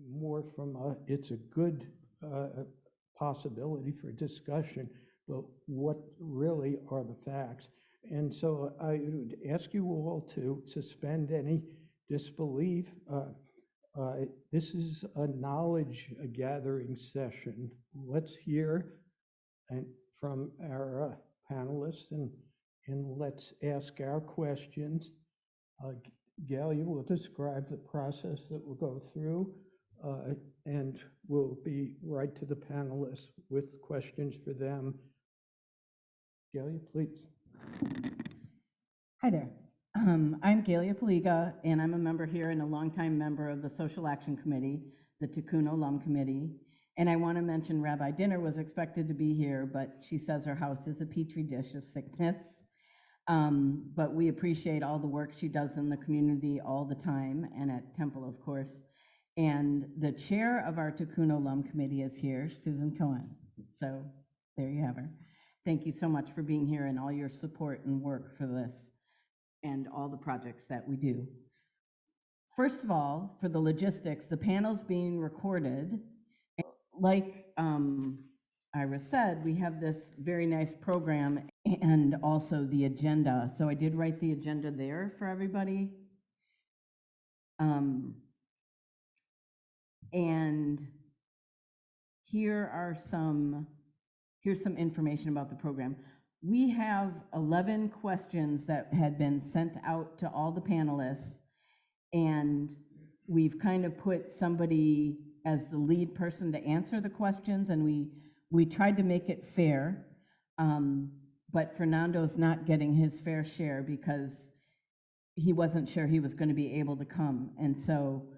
more from it's a good possibility for discussion, but what really are the facts? And so I would ask you all to suspend any disbelief. This is a knowledge gathering session. Let's hear from our panelists and let's ask our questions. Gail, you will describe the process that we'll go through, and we'll be right to the panelists with questions for them. Gail, please. Hi there. I'm Galia Paliga, and I'm a member here and a longtime member of the Social Action Committee, the Tikkun Olam Committee. And I want to mention Rabbi Dinner was expected to be here, but she says her house is a petri dish of sickness. But we appreciate all the work she does in the community all the time, and at Temple, of course. And the chair of our Tikkun Olam Committee is here, Susan Cohen. So there you have her. Thank you so much for being here and all your support and work for this and all the projects that we do. First of all, for the logistics, the panel's being recorded. Like Ira said, we have this very nice program and also the agenda. So I did write the agenda there for everybody. And here's some information about the program. We have 11 questions that had been sent out to all the panelists, and we've kind of put somebody as the lead person to answer the questions, and we tried to make it fair, but Fernando's not getting his fair share because he wasn't sure he was going to be able to come, and so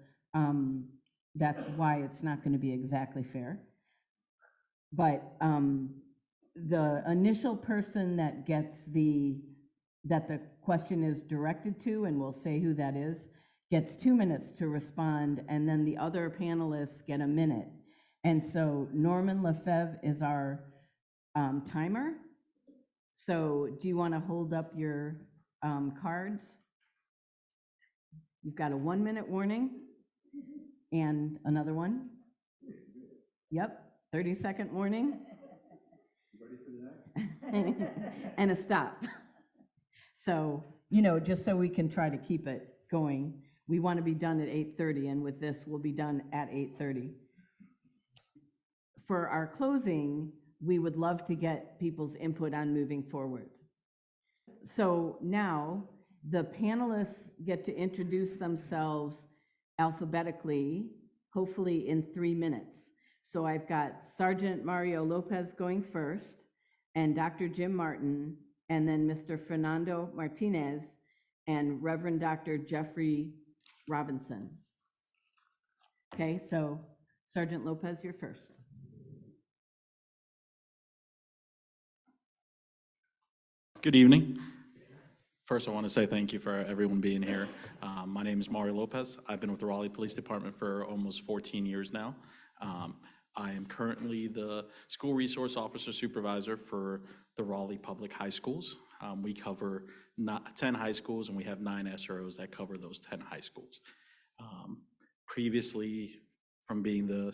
that's why it's not going to be exactly fair. But the initial person that gets that the question is directed to, and we'll say who that is, gets 2 minutes to respond, and then the other panelists get a minute. And so Norman Lefebvre is our timer. So do you want to hold up your cards? You've got a 1 minute warning and another one. Yep, 30-second warning. Ready for the next? And a stop. So, just so we can try to keep it going. We want to be done at 8:30, and with this, we'll be done at 8:30. For our closing, we would love to get people's input on moving forward. So now, the panelists get to introduce themselves alphabetically, hopefully in 3 minutes. So I've got Sergeant Mario Lopez going first, and Dr. Jim Martin, and then Mr. Fernando Martinez, and Reverend Dr. Jeffrey Robinson. Okay, so Sergeant Lopez, you're first. Good evening. First, I want to say thank you for everyone being here. My name is Mario Lopez. I've been with the Raleigh Police Department for almost 14 years now. I am currently the School Resource Officer Supervisor for the Raleigh Public High Schools. We cover 10 high schools, and we have 9 SROs that cover those 10 high schools. Previously, from being the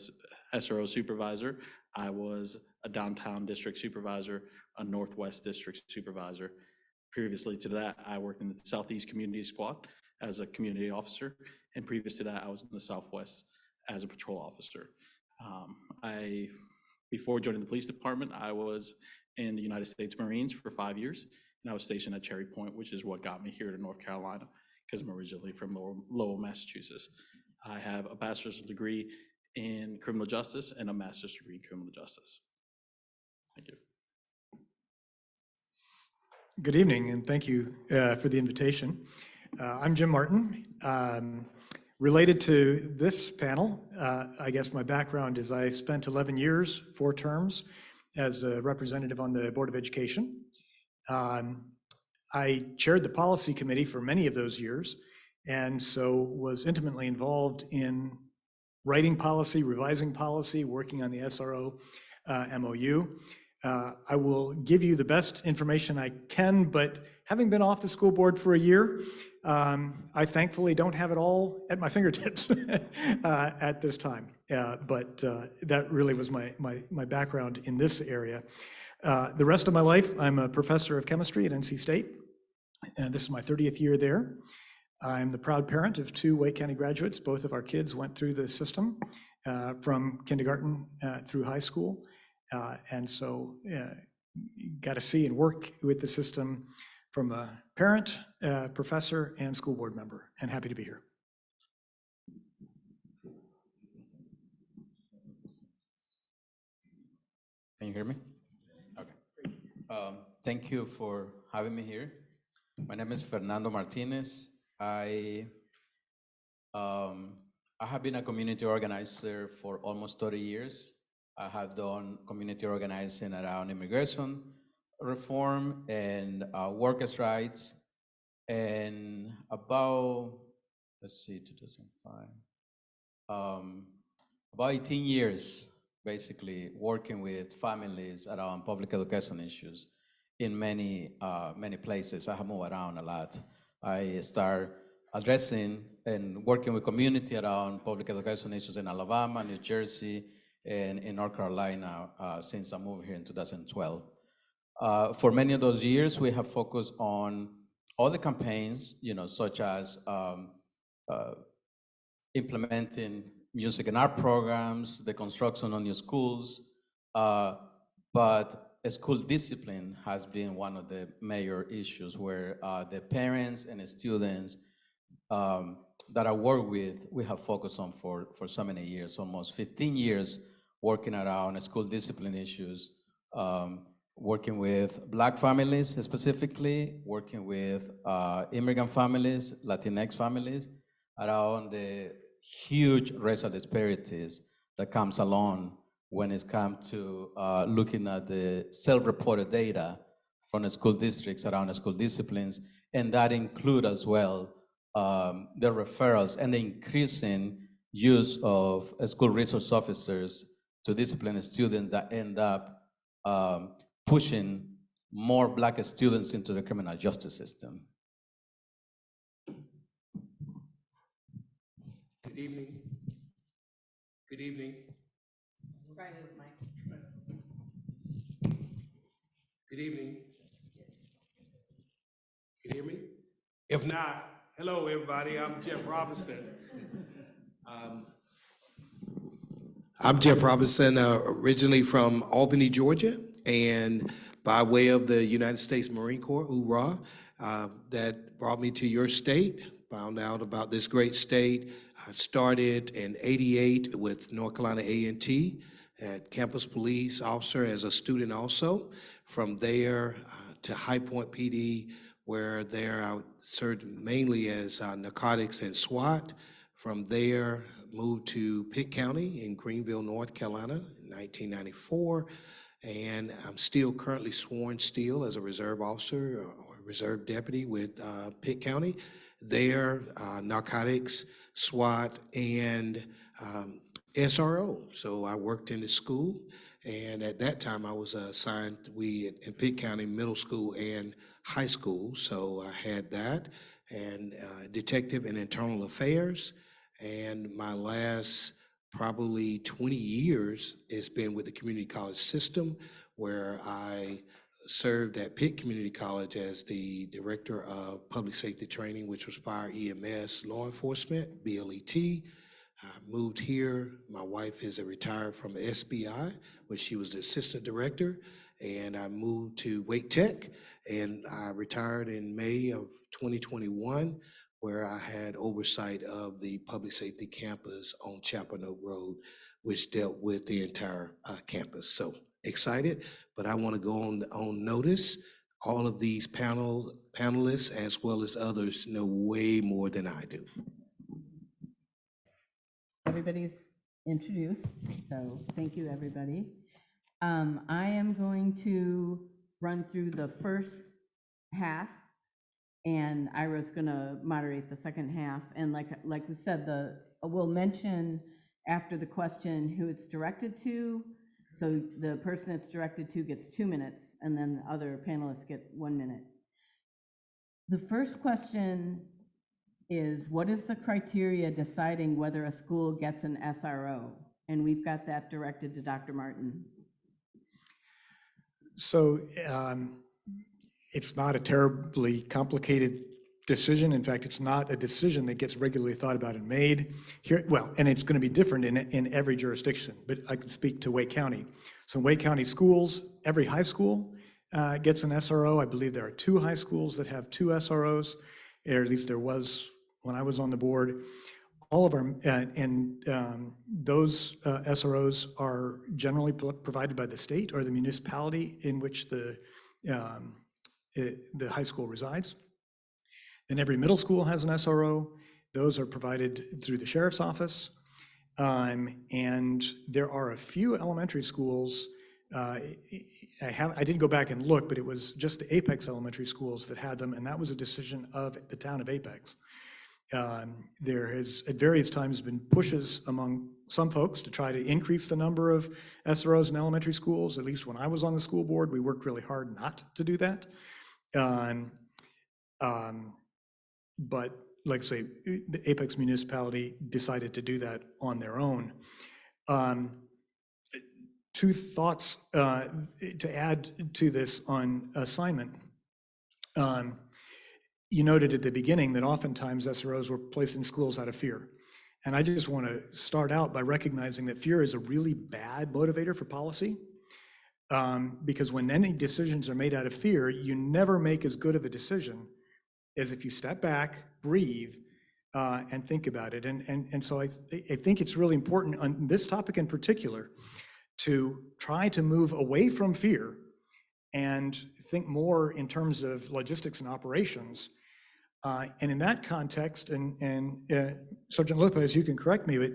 SRO Supervisor, I was a downtown district supervisor, a Northwest district supervisor. Previously to that, I worked in the Southeast Community Squad as a community officer, and previous to that, I was in the Southwest as a patrol officer. Before joining the police department, I was in the United States Marines for 5 years, and I was stationed at Cherry Point, which is what got me here to North Carolina, because I'm originally from Lowell, Massachusetts. I have a bachelor's degree in criminal justice and a master's degree in criminal justice. Thank you. Good evening, and thank you for the invitation. I'm Jim Martin. Related to this panel, I guess my background is I spent 11 years, 4 terms, as a representative on the Board of Education. I chaired the policy committee for many of those years, and so was intimately involved in writing policy, revising policy, working on the SRO MOU. I will give you the best information I can, but having been off the school board for a year, I thankfully don't have it all at my fingertips at this time. But that really was my background in this area. The rest of my life, I'm a professor of chemistry at NC State, and this is my 30th year there. I'm the proud parent of 2 Wake County graduates. Both of our kids went through the system from kindergarten through high school. And so got to see and work with the system from a parent, professor, and school board member, and happy to be here. Can you hear me? Okay. Thank you for having me here. My name is Fernando Martinez. I have been a community organizer for almost 30 years. I have done community organizing around immigration reform and workers' rights. And about, let's see, 2005, about 18 years, basically working with families around public education issues in many places. I have moved around a lot. I start addressing and working with community around public education issues in Alabama, New Jersey, and in North Carolina since I moved here in 2012. For many of those years, we have focused on all the campaigns, such as implementing music and art programs, the construction of new schools, but school discipline has been one of the major issues where the parents and the students that I work with, we have focused on for so many years, almost 15 years, working around school discipline issues, working with Black families specifically, working with immigrant families, Latinx families, around the huge racial disparities that comes along when it's come to looking at the self-reported data from the school districts around the school disciplines, and that include as well the referrals and the increasing use of school resource officers to discipline students that end up pushing more Black students into the criminal justice system. Good evening. Good evening. Good evening. Can you hear me? If not, hello everybody, I'm Jeff Robinson. I'm Jeff Robinson, originally from Albany, Georgia, and by way of the United States Marine Corps, hoorah, that brought me to your state, found out about this great state. I started in '88 with North Carolina A&T at campus police officer as a student also. From there to High Point PD, where there I served mainly as narcotics and SWAT. From there, moved to Pitt County in Greenville, North Carolina in 1994. And I'm still currently sworn still as a reserve officer or reserve deputy with Pitt County. There, narcotics, SWAT, and SRO. So I worked in the school, and at that time I was assigned in Pitt County middle school and high school. So I had that, and detective and internal affairs. And my last probably 20 years has been with the community college system, where I served at Pitt Community College as the director of public safety training, which was fire, EMS, law enforcement, BLET. I moved here. My wife is a retired from the SBI, where she was the assistant director, and I moved to Wake Tech, and I retired in May of 2021, where I had oversight of the public safety campus on Chapel Oak Road, which dealt with the entire campus. So excited, but I want to go on notice. All of these panelists, as well as others, know way more than I do. Everybody's introduced, so thank you, everybody. I am going to run through the first half, and Ira's going to moderate the second half. And like we said, we'll mention after the question who it's directed to. So the person it's directed to gets 2 minutes, and then the other panelists get 1 minute. The first question is, what is the criteria deciding whether a school gets an SRO? And we've got that directed to Dr. Martin. So it's not a terribly complicated decision. In fact, it's not a decision that gets regularly thought about and made here. Well, and it's going to be different in every jurisdiction, but I can speak to Wake County. So in Wake County schools, every high school gets an SRO. I believe there are 2 high schools that have 2 SROs, or at least there was when I was on the board. All of our, those SROs are generally provided by the state or the municipality in which the high school resides. Then every middle school has an SRO. Those are provided through the sheriff's office. And there are a few elementary schools. I didn't go back and look, but it was just the Apex elementary schools that had them, and that was a decision of the town of Apex. There has at various times been pushes among some folks to try to increase the number of SROs in elementary schools. At least when I was on the school board, we worked really hard not to do that. But like I say, the Apex municipality decided to do that on their own. 2 thoughts to add to this on assignment. You noted at the beginning that oftentimes SROs were placed in schools out of fear. And I just want to start out by recognizing that fear is a really bad motivator for policy. Because when any decisions are made out of fear, you never make as good of a decision as if you step back, breathe, and think about it. And so I think it's really important on this topic in particular to try to move away from fear and think more in terms of logistics and operations. And in that context, and Sergeant Lopez, you can correct me, but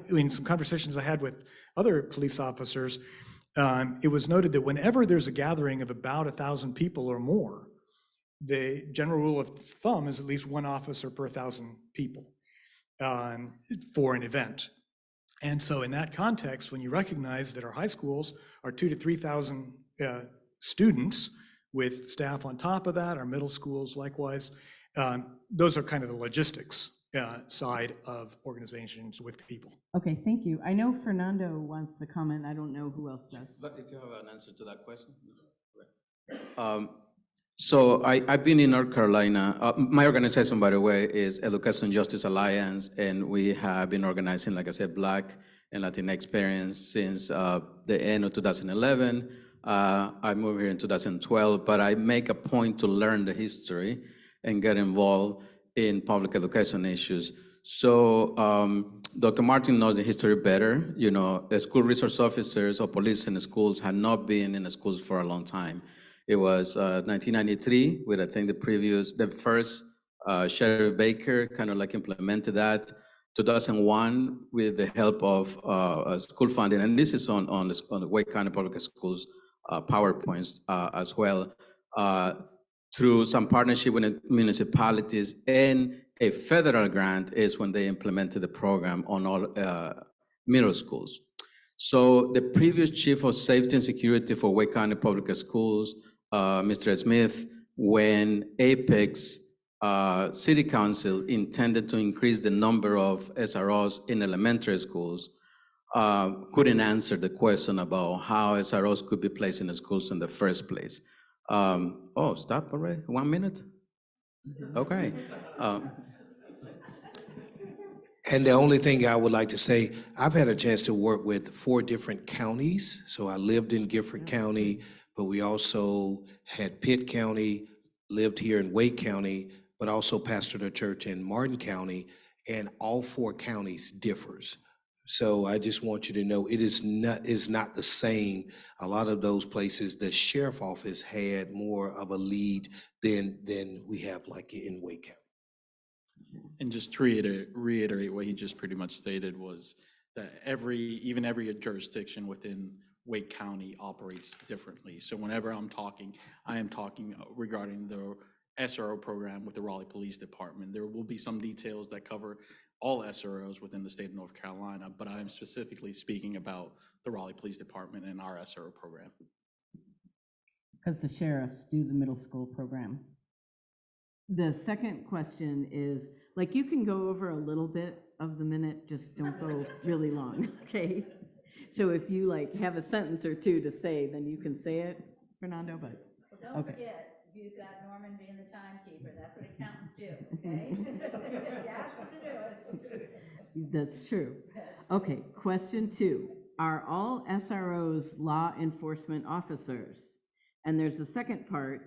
in some conversations I had with other police officers, it was noted that whenever there's a gathering of about 1,000 people or more, the general rule of thumb is at least 1 officer per 1,000 people for an event. And so in that context, when you recognize that our high schools are 2,000 to 3,000 students with staff on top of that, our middle schools likewise, those are kind of the logistics side of organizations with people. Okay, thank you. I know Fernando wants to comment. I don't know who else does. But if you have an answer to that question. So I've been in North Carolina. My organization, by the way, is Education Justice Alliance, and we have been organizing, like I said, Black and Latinx experience since the end of 2011. I moved here in 2012, but I make a point to learn the history and get involved in public education issues. So Dr. Martin knows the history better. You know, school resource officers or police in the schools had not been in the schools for a long time. It was 1993 with, I think, the first Sheriff Baker kind of like implemented that. 2001 with the help of school funding, and this is on the Wake County Public Schools PowerPoints as well, through some partnership with municipalities, and a federal grant is when they implemented the program on all middle schools. So the previous Chief of Safety and Security for Wake County Public Schools, Mr. Smith, when Apex City Council intended to increase the number of SROs in elementary schools, couldn't answer the question about how SROs could be placed in the schools in the first place. Oh, stop already? 1 minute? Okay. And the only thing I would like to say, I've had a chance to work with 4 different counties. So I lived in Gifford County, but we also had Pitt County, lived here in Wake County, but also pastored a church in Martin County, and all 4 counties differs. So I just want you to know it is not the same. A lot of those places, the sheriff office had more of a lead than we have like in Wake County. And just to reiterate what he just pretty much stated was that even every jurisdiction within Wake County operates differently. So whenever I am talking regarding the SRO program with the Raleigh Police Department. There will be some details that cover all SROs within the state of North Carolina, but I am specifically speaking about the Raleigh Police Department and our SRO program. Because the sheriffs do the middle school program. The second question is, like, you can go over a little bit of the minute, just don't go really long, okay? So if you like have a sentence or two to say, then you can say it, Fernando, but, Don't okay. forget, you've got Norman being the timekeeper, that's what accountants do, okay? You ask them to do it. That's true. Okay, question 2. Are all SROs law enforcement officers? And there's a second part.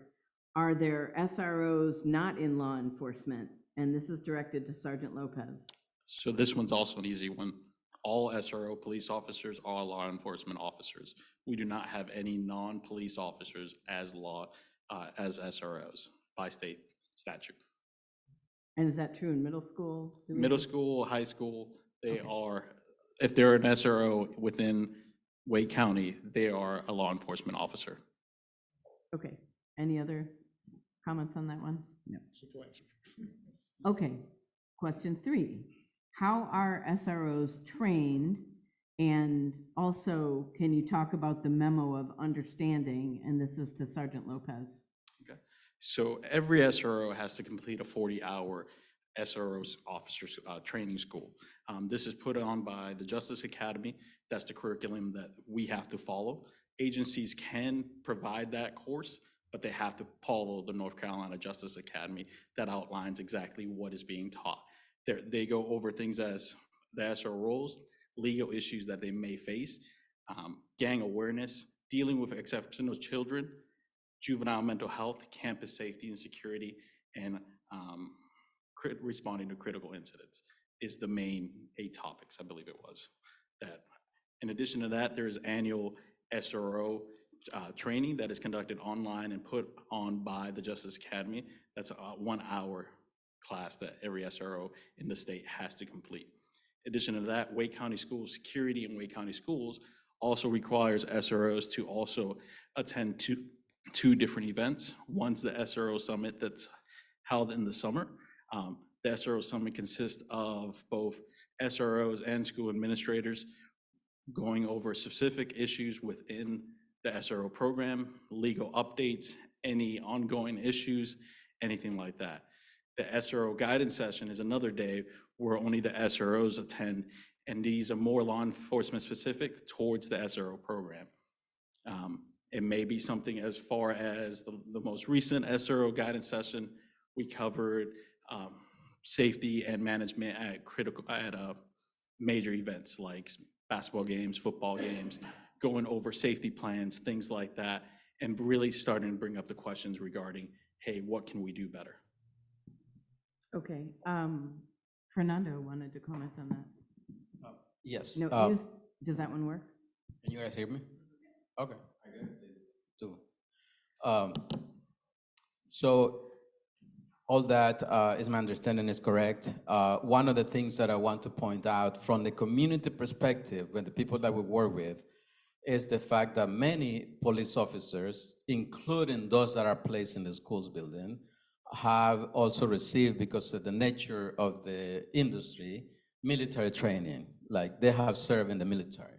Are there SROs not in law enforcement? And this is directed to Sergeant Lopez. So this one's also an easy one. All SRO police officers are law enforcement officers. We do not have any non-police officers as as SROs by state statute. And is that true in middle school? Middle school, high school, they are, if they're an SRO within Wake County, they are a law enforcement officer. Okay, any other comments on that one? No. Okay, question 3. How are SROs trained? And also, can you talk about the memo of understanding? And this is to Sergeant Lopez. Okay, so every SRO has to complete a 40-hour SRO's officers training school. This is put on by the Justice Academy. That's the curriculum that we have to follow. Agencies can provide that course, but they have to follow the North Carolina Justice Academy that outlines exactly what is being taught. They go over things as the SRO roles, legal issues that they may face, gang awareness, dealing with exceptional children, juvenile mental health, campus safety and security, and responding to critical incidents is the main 8 topics, I believe it was. That, in addition to that, there's annual SRO training that is conducted online and put on by the Justice Academy. That's a 1-hour class that every SRO in the state has to complete. In addition to that, Wake County School Security and Wake County Schools also requires SROs to also attend two different events. One's the SRO Summit that's held in the summer. The SRO Summit consists of both SROs and school administrators going over specific issues within the SRO program, legal updates, any ongoing issues, anything like that. The SRO guidance session is another day where only the SROs attend, and these are more law enforcement specific towards the SRO program. It may be something as far as the most recent SRO guidance session. We covered safety and management at major events like basketball games, football games, going over safety plans, things like that, and really starting to bring up the questions regarding, hey, what can we do better? Okay, Fernando wanted to comment on that. Yes. No, does that one work? Can you guys hear me? Okay. I guess they do. So all that is my understanding is correct. One of the things that I want to point out from the community perspective, when the people that we work with, is the fact that many police officers, including those that are placed in the schools building, have also received, because of the nature of the industry, military training. Like they have served in the military.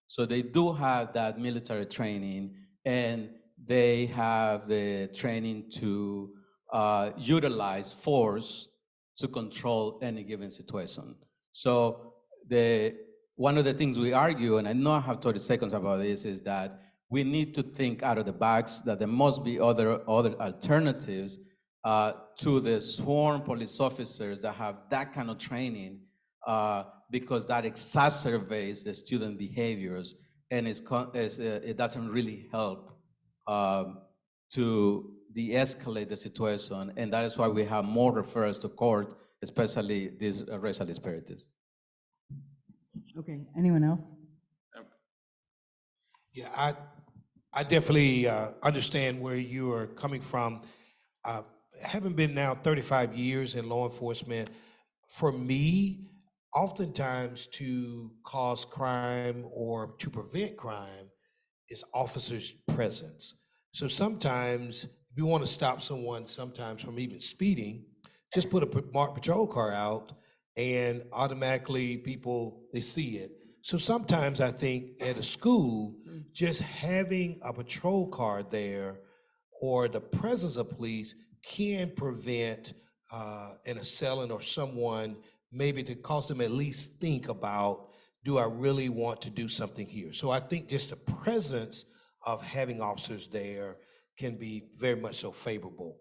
So they do have that military training, and they have the training to utilize force to control any given situation. So one of the things we argue, and I know I have 30 seconds about this, is that we need to think out of the box, that there must be other alternatives to the sworn police officers that have that kind of training, because that exacerbates the student behaviors, and it doesn't really help to de-escalate the situation, and that is why we have more referrals to court, especially these racial disparities. Okay, anyone else? Yeah, I definitely understand where you are coming from. Having been now 35 years in law enforcement, for me, oftentimes to cause crime or to prevent crime is officers' presence. So sometimes if you want to stop someone sometimes from even speeding, just put a marked patrol car out and automatically people, they see it. So sometimes I think at a school, just having a patrol car there or the presence of police can prevent an assailant or someone, maybe to cause them at least think about, do I really want to do something here? So I think just the presence of having officers there can be very much so favorable.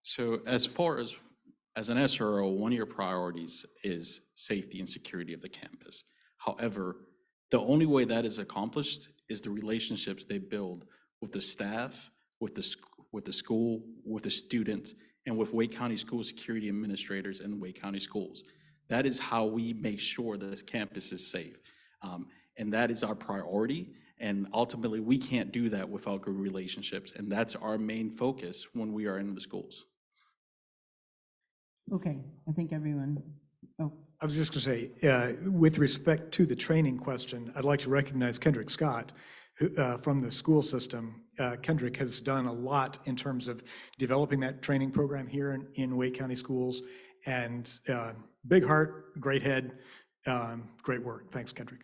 So as far as an SRO, one of your priorities is safety and security of the campus. However, the only way that is accomplished is the relationships they build with the staff, with the school, with the students, and with Wake County School Security Administrators and the Wake County Schools. That is how we make sure that this campus is safe. And that is our priority. And ultimately, we can't do that without good relationships. And that's our main focus when we are in the schools. Okay, I think everyone, oh, I was just going to say, with respect to the training question, I'd like to recognize Kendrick Scott who, from the school system. Kendrick has done a lot in terms of developing that training program here in Wake County Schools. And big heart, great head, great work. Thanks, Kendrick.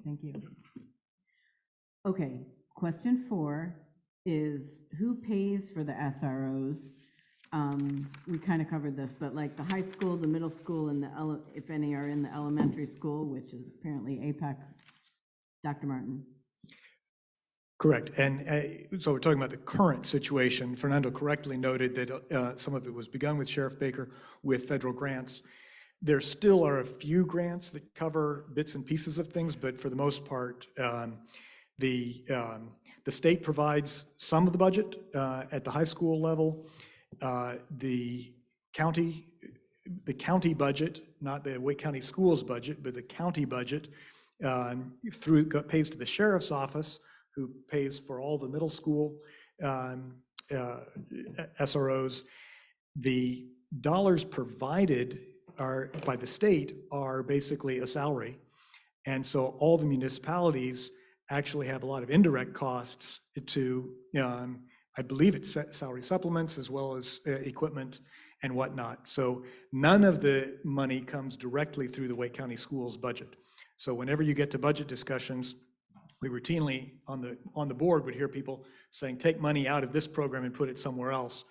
thank you. Okay, question 4 is who pays for the SROs? We kind of covered this, but like the high school, the middle school, and if any are in the elementary school, which is apparently Apex. Dr. Martin. Correct. And so we're talking about the current situation. Fernando correctly noted that some of it was begun with Sheriff Baker with federal grants. There still are a few grants that cover bits and pieces of things, but for the most part, the state provides some of the budget at the high school level. The county budget, not the Wake County Schools budget, but the county budget pays to the sheriff's office, who pays for all the middle school SROs. The dollars provided by the state are basically a salary. And so all the municipalities actually have a lot of indirect costs to, I believe it's salary supplements as well as equipment and whatnot. So none of the money comes directly through the Wake County Schools budget. So whenever you get to budget discussions, we routinely on the board would hear people saying, take money out of this program and put it somewhere else.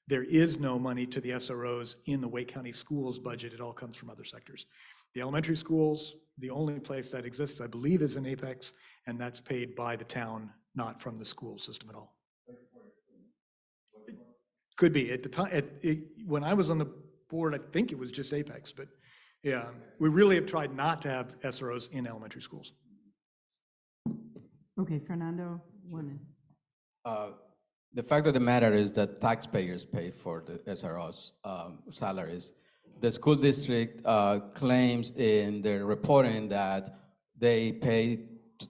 There is no money to the SROs in the Wake County Schools budget. It all comes from other sectors. The elementary schools, the only place that exists, I believe, is in Apex, and that's paid by the town, not from the school system at all. It could be. At the time, when I was on the board, I think it was just Apex, but yeah, we really have tried not to have SROs in elementary schools. Okay, Fernando, one. The fact of the matter is that taxpayers pay for the SROs salaries. The school district claims in their reporting that they pay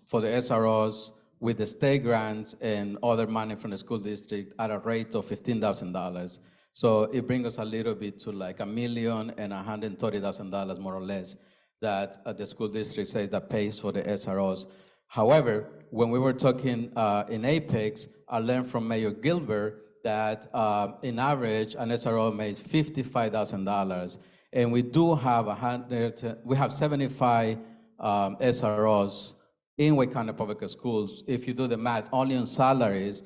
for the SROs with the state grants and other money from the school district at a rate of $15,000. So it brings us a little bit to like $1,130,000 more or less that the school district says that pays for the SROs. However, when we were talking in Apex, I learned from Mayor Gilbert that in average, an SRO makes $55,000, and we do have 75 SROs in Wake County Public Schools. If you do the math, only on salaries,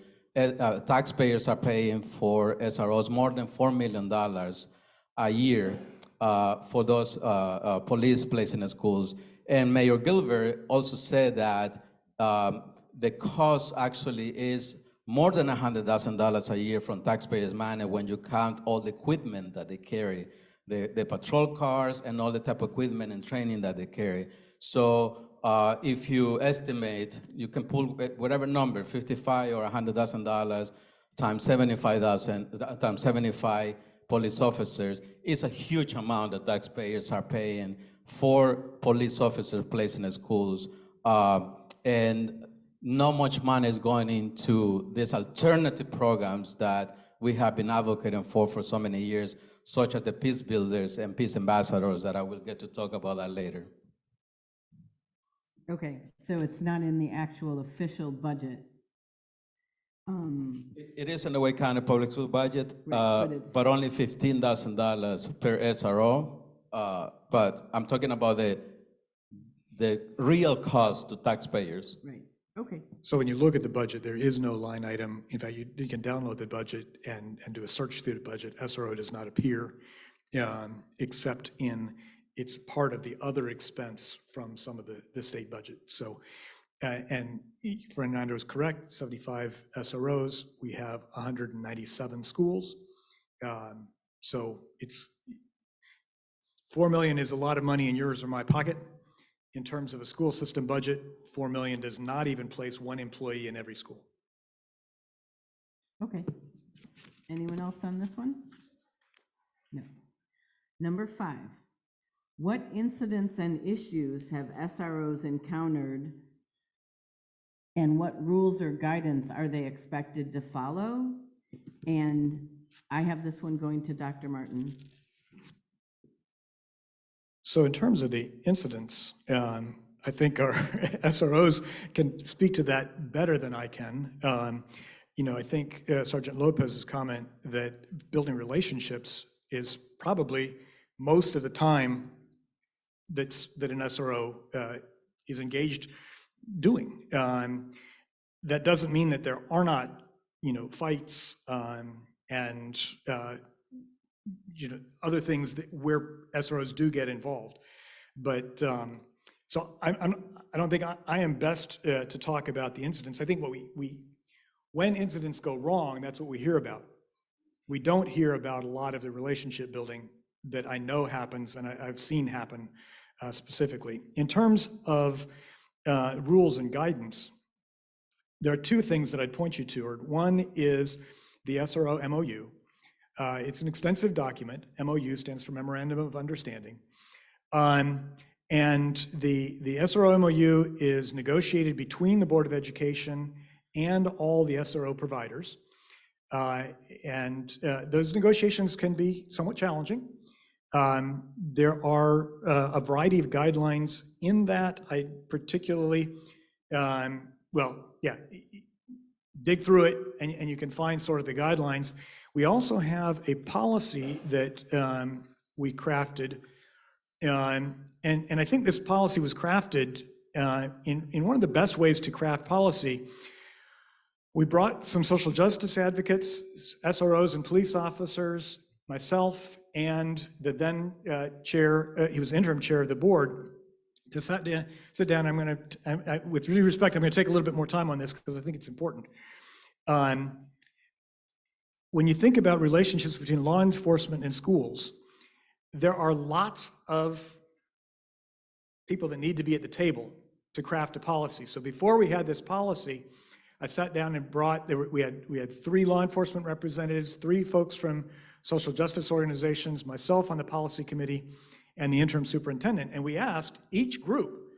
taxpayers are paying for SROs more than $4 million a year for those police placed in the schools. And Mayor Gilbert also said that the cost actually is more than $100,000 a year from taxpayers' money when you count all the equipment that they carry, the patrol cars and all the type of equipment and training that they carry. So if you estimate, you can pull whatever number, $55,000 or $100,000 times 75,000 times 75 police officers, it's a huge amount that taxpayers are paying for police officers placed in the schools. And not much money is going into these alternative programs that we have been advocating for so many years, such as the Peace Builders and Peace Ambassadors, that I will get to talk about that later. Okay, so it's not in the actual official budget. It is in the Wake County Public School budget, Right, but only $15,000 per SRO. But I'm talking about the real cost to taxpayers. Right. Okay, So when you look at the budget, there is no line item. In fact, you can download the budget and do a search through the budget. SRO does not appear, except in, it's part of the other expense from some of the state budget. So, and Fernando is correct, 75 SROs, we have 197 schools. So it's, 4 million is a lot of money in yours or my pocket. In terms of a school system budget, 4 million does not even place one employee in every school. okay. Anyone else on this one? No. Number 5, what incidents and issues have SROs encountered, and what rules or guidance are they expected to follow? And I have this one going to Dr. Martin. So in terms of the incidents, I think our SROs can speak to that better than I can. I think Sergeant Lopez's comment that building relationships is probably most of the time that an SRO is engaged doing. That doesn't mean that there are not, fights and other things where SROs do get involved. But so I don't think I am best to talk about the incidents. I think what when incidents go wrong, that's what we hear about. We don't hear about a lot of the relationship building that I know happens and I've seen happen specifically. In terms of rules and guidance, there are 2 things that I'd point you to. One is the SRO MOU. It's an extensive document. MOU stands for Memorandum of Understanding. And the SRO MOU is negotiated between the Board of Education and all the SRO providers. Those negotiations can be somewhat challenging. There are a variety of guidelines in that. I particularly, dig through it and you can find sort of the guidelines. We also have a policy that we crafted, and I think this policy was crafted in one of the best ways to craft policy. We brought some social justice advocates, SROs and police officers, myself, and the then chair, he was interim chair of the board, to sit down. I'm going to, with due respect, I'm going to take a little bit more time on this because I think it's important. When you think about relationships between law enforcement and schools, there are lots of people that need to be at the table to craft a policy. So before we had this policy, I sat down and we had 3 law enforcement representatives, 3 folks from social justice organizations, myself on the policy committee, and the interim superintendent. And we asked each group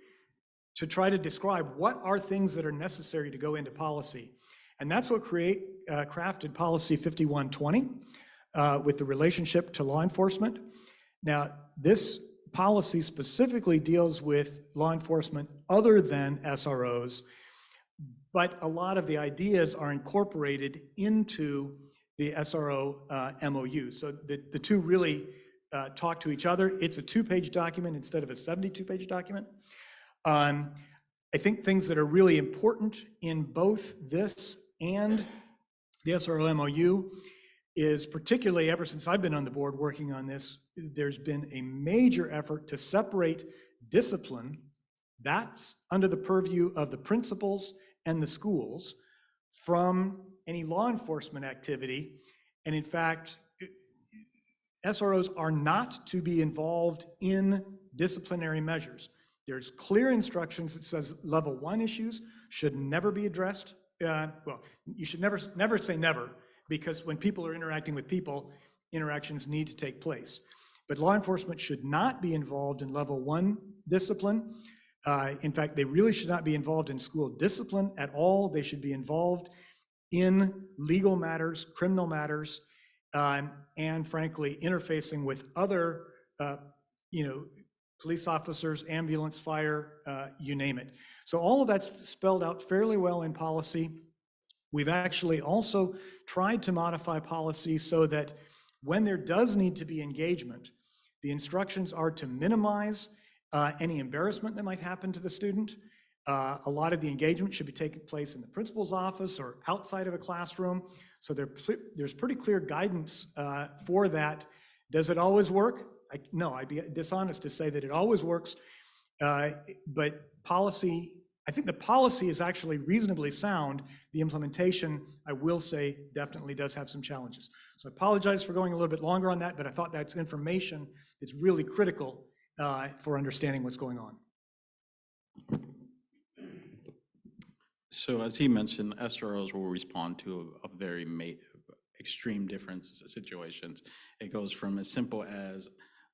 to try to describe what are things that are necessary to go into policy. And that's what crafted policy 5120 with the relationship to law enforcement. Now, this policy specifically deals with law enforcement other than SROs, but a lot of the ideas are incorporated into the SRO MOU. So the 2 really talk to each other. It's a 2-page document instead of a 72-page document. I think things that are really important in both this and the SRO MOU is, particularly ever since I've been on the board working on this, there's been a major effort to separate discipline that's under the purview of the principals and the schools from any law enforcement activity. And in fact, SROs are not to be involved in disciplinary measures. There's clear instructions that says level 1 issues should never be addressed. Well, you should never say never, because when people are interacting with people, interactions need to take place. But law enforcement should not be involved in level 1 discipline. In fact, they really should not be involved in school discipline at all. They should be involved in legal matters, criminal matters, and frankly, interfacing with other, police officers, ambulance, fire, you name it. So all of that's spelled out fairly well in policy. We've actually also tried to modify policy so that when there does need to be engagement, the instructions are to minimize any embarrassment that might happen to the student, A lot of the engagement should be taking place in the principal's office or outside of a classroom. So there's pretty clear guidance for that. Does it always work? No, I'd be dishonest to say that it always works. But policy, I think the policy is actually reasonably sound. The implementation, I will say, definitely does have some challenges. So I apologize for going a little bit longer on that, but I thought that's information that's really critical for understanding what's going on. So as he mentioned, SROs will respond to a very extreme different situations. It goes from as simple as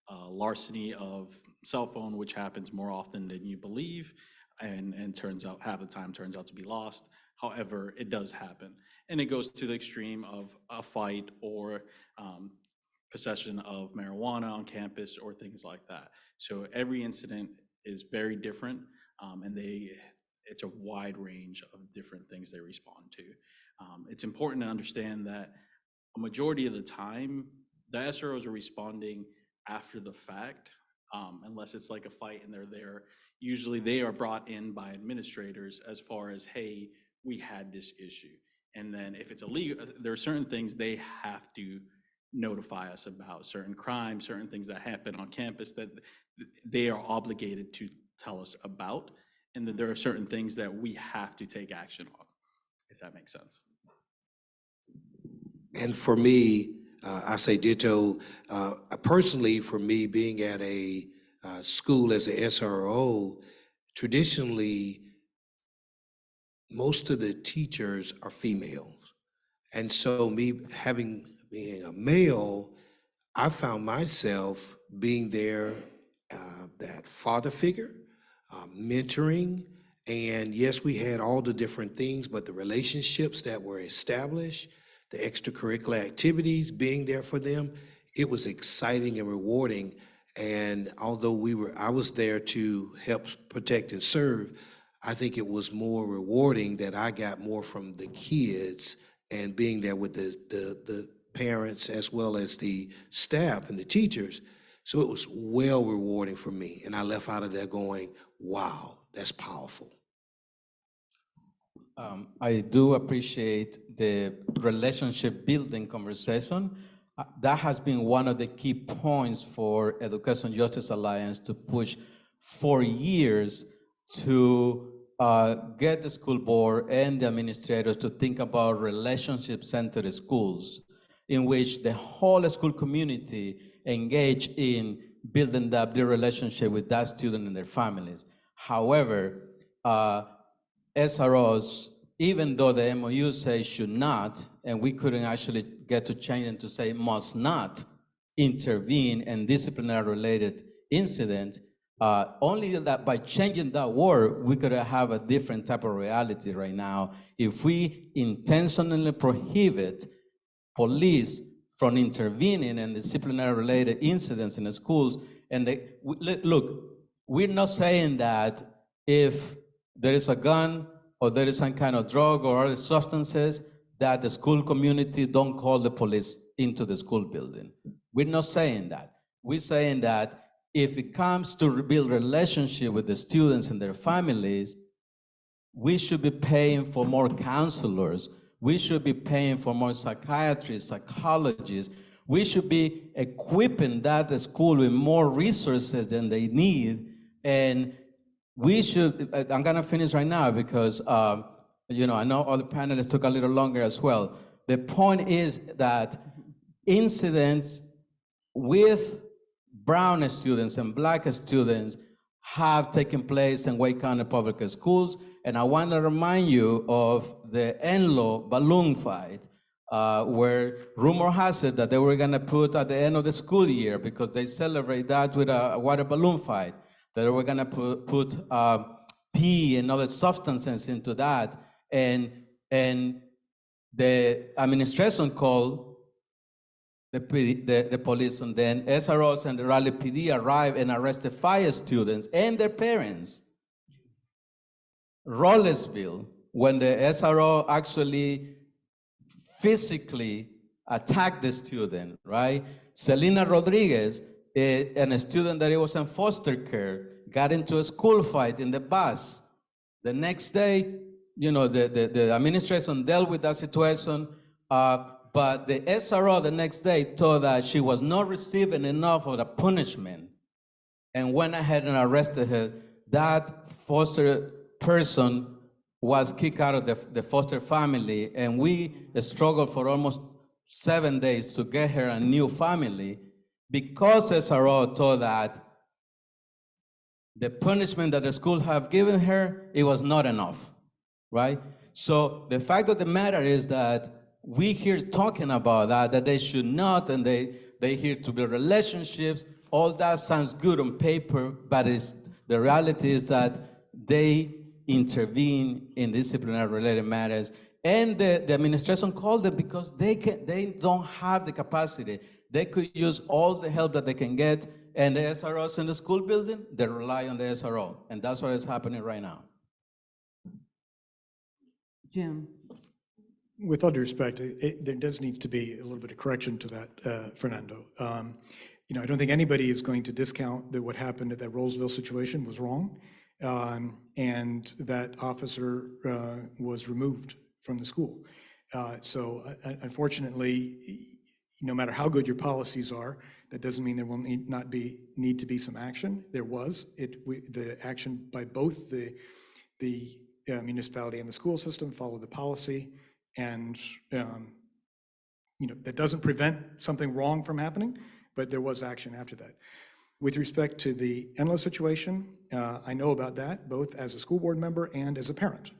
larceny of cell phone, which happens more often than you believe, and turns out half the time turns out to be lost. However, it does happen. And it goes to the extreme of a fight or possession of marijuana on campus or things like that. So every incident is very different, and it's a wide range of different things they respond to. It's important to understand that a majority of the time, the SROs are responding after the fact, unless it's like a fight and they're there. Usually they are brought in by administrators as far as, hey, we had this issue. And then if it's illegal, there are certain things they have to notify us about, certain crimes, certain things that happen on campus that they are obligated to tell us about. And then there are certain things that we have to take action on, if that makes sense. And for me, I say ditto. Personally, for me, being at a school as a SRO, traditionally, most of the teachers are females. And so me being a male, I found myself being there, that father figure, mentoring. And yes, we had all the different things, but the relationships that were established, the extracurricular activities, being there for them, it was exciting and rewarding. And although I was there to help protect and serve, I think it was more rewarding that I got more from the kids and being there with the parents as well as the staff and the teachers. So it was well rewarding for me. And I left out of there going, wow, that's powerful. I do appreciate the relationship building conversation. That has been one of the key points for Education Justice Alliance to push for years to get the school board and the administrators to think about relationship-centered schools in which the whole school community engage in building up their relationship with that student and their families. However, SROs, even though the MOU says should not, and we couldn't actually get to change them to say must not intervene in disciplinary-related incident, only that by changing that word, we could have a different type of reality right now. If we intentionally prohibit police from intervening in disciplinary-related incidents in the schools, and look, we're not saying that if there is a gun or there is some kind of drug or other substances, that the school community don't call the police into the school building. We're not saying that. We're saying that if it comes to rebuild relationship with the students and their families, we should be paying for more counselors. We should be paying for more psychiatrists, psychologists. We should be equipping that school with more resources than they need. And we should, I'm gonna finish right now because, I know other panelists took a little longer as well. The point is that incidents with brown students and black students have taken place in Wake County Public Schools. And I want to remind you of the Enlo balloon fight, where rumor has it that they were going to put at the end of the school year, because they celebrate that with a water balloon fight, that they were going to put pee and other substances into that. And the administration called the police, and then SROs and the Raleigh PD arrived and arrested 5 students and their parents. Rollersville, when the SRO actually physically attacked the student, right? Selena Rodriguez, and a student that was in foster care, got into a school fight in the bus. The next day, the administration dealt with that situation, but the SRO the next day told that she was not receiving enough of the punishment and went ahead and arrested her. That foster person was kicked out of the foster family, and we struggled for almost 7 days to get her a new family because SRO thought that the punishment that the school have given her, it was not enough, right? So the fact of the matter is that we here talking about that they should not, and they here to build relationships. All that sounds good on paper, but the reality is that they intervene in disciplinary related matters. And the administration called them because they don't have the capacity. They could use all the help that they can get, and the SROs in the school building, they rely on the SRO, and that's what is happening right now. Jim? With all due respect, there does need to be a little bit of correction to that, Fernando. I don't think anybody is going to discount that what happened at that Rollsville situation was wrong, and that officer was removed from the school. So unfortunately, no matter how good your policies are, that doesn't mean there will need to be some action. There was the action by both the municipality and the school system followed the policy, and that doesn't prevent something wrong from happening, but there was action after that. With respect to the Enloe situation, I know about that both as a school board member and as a parent,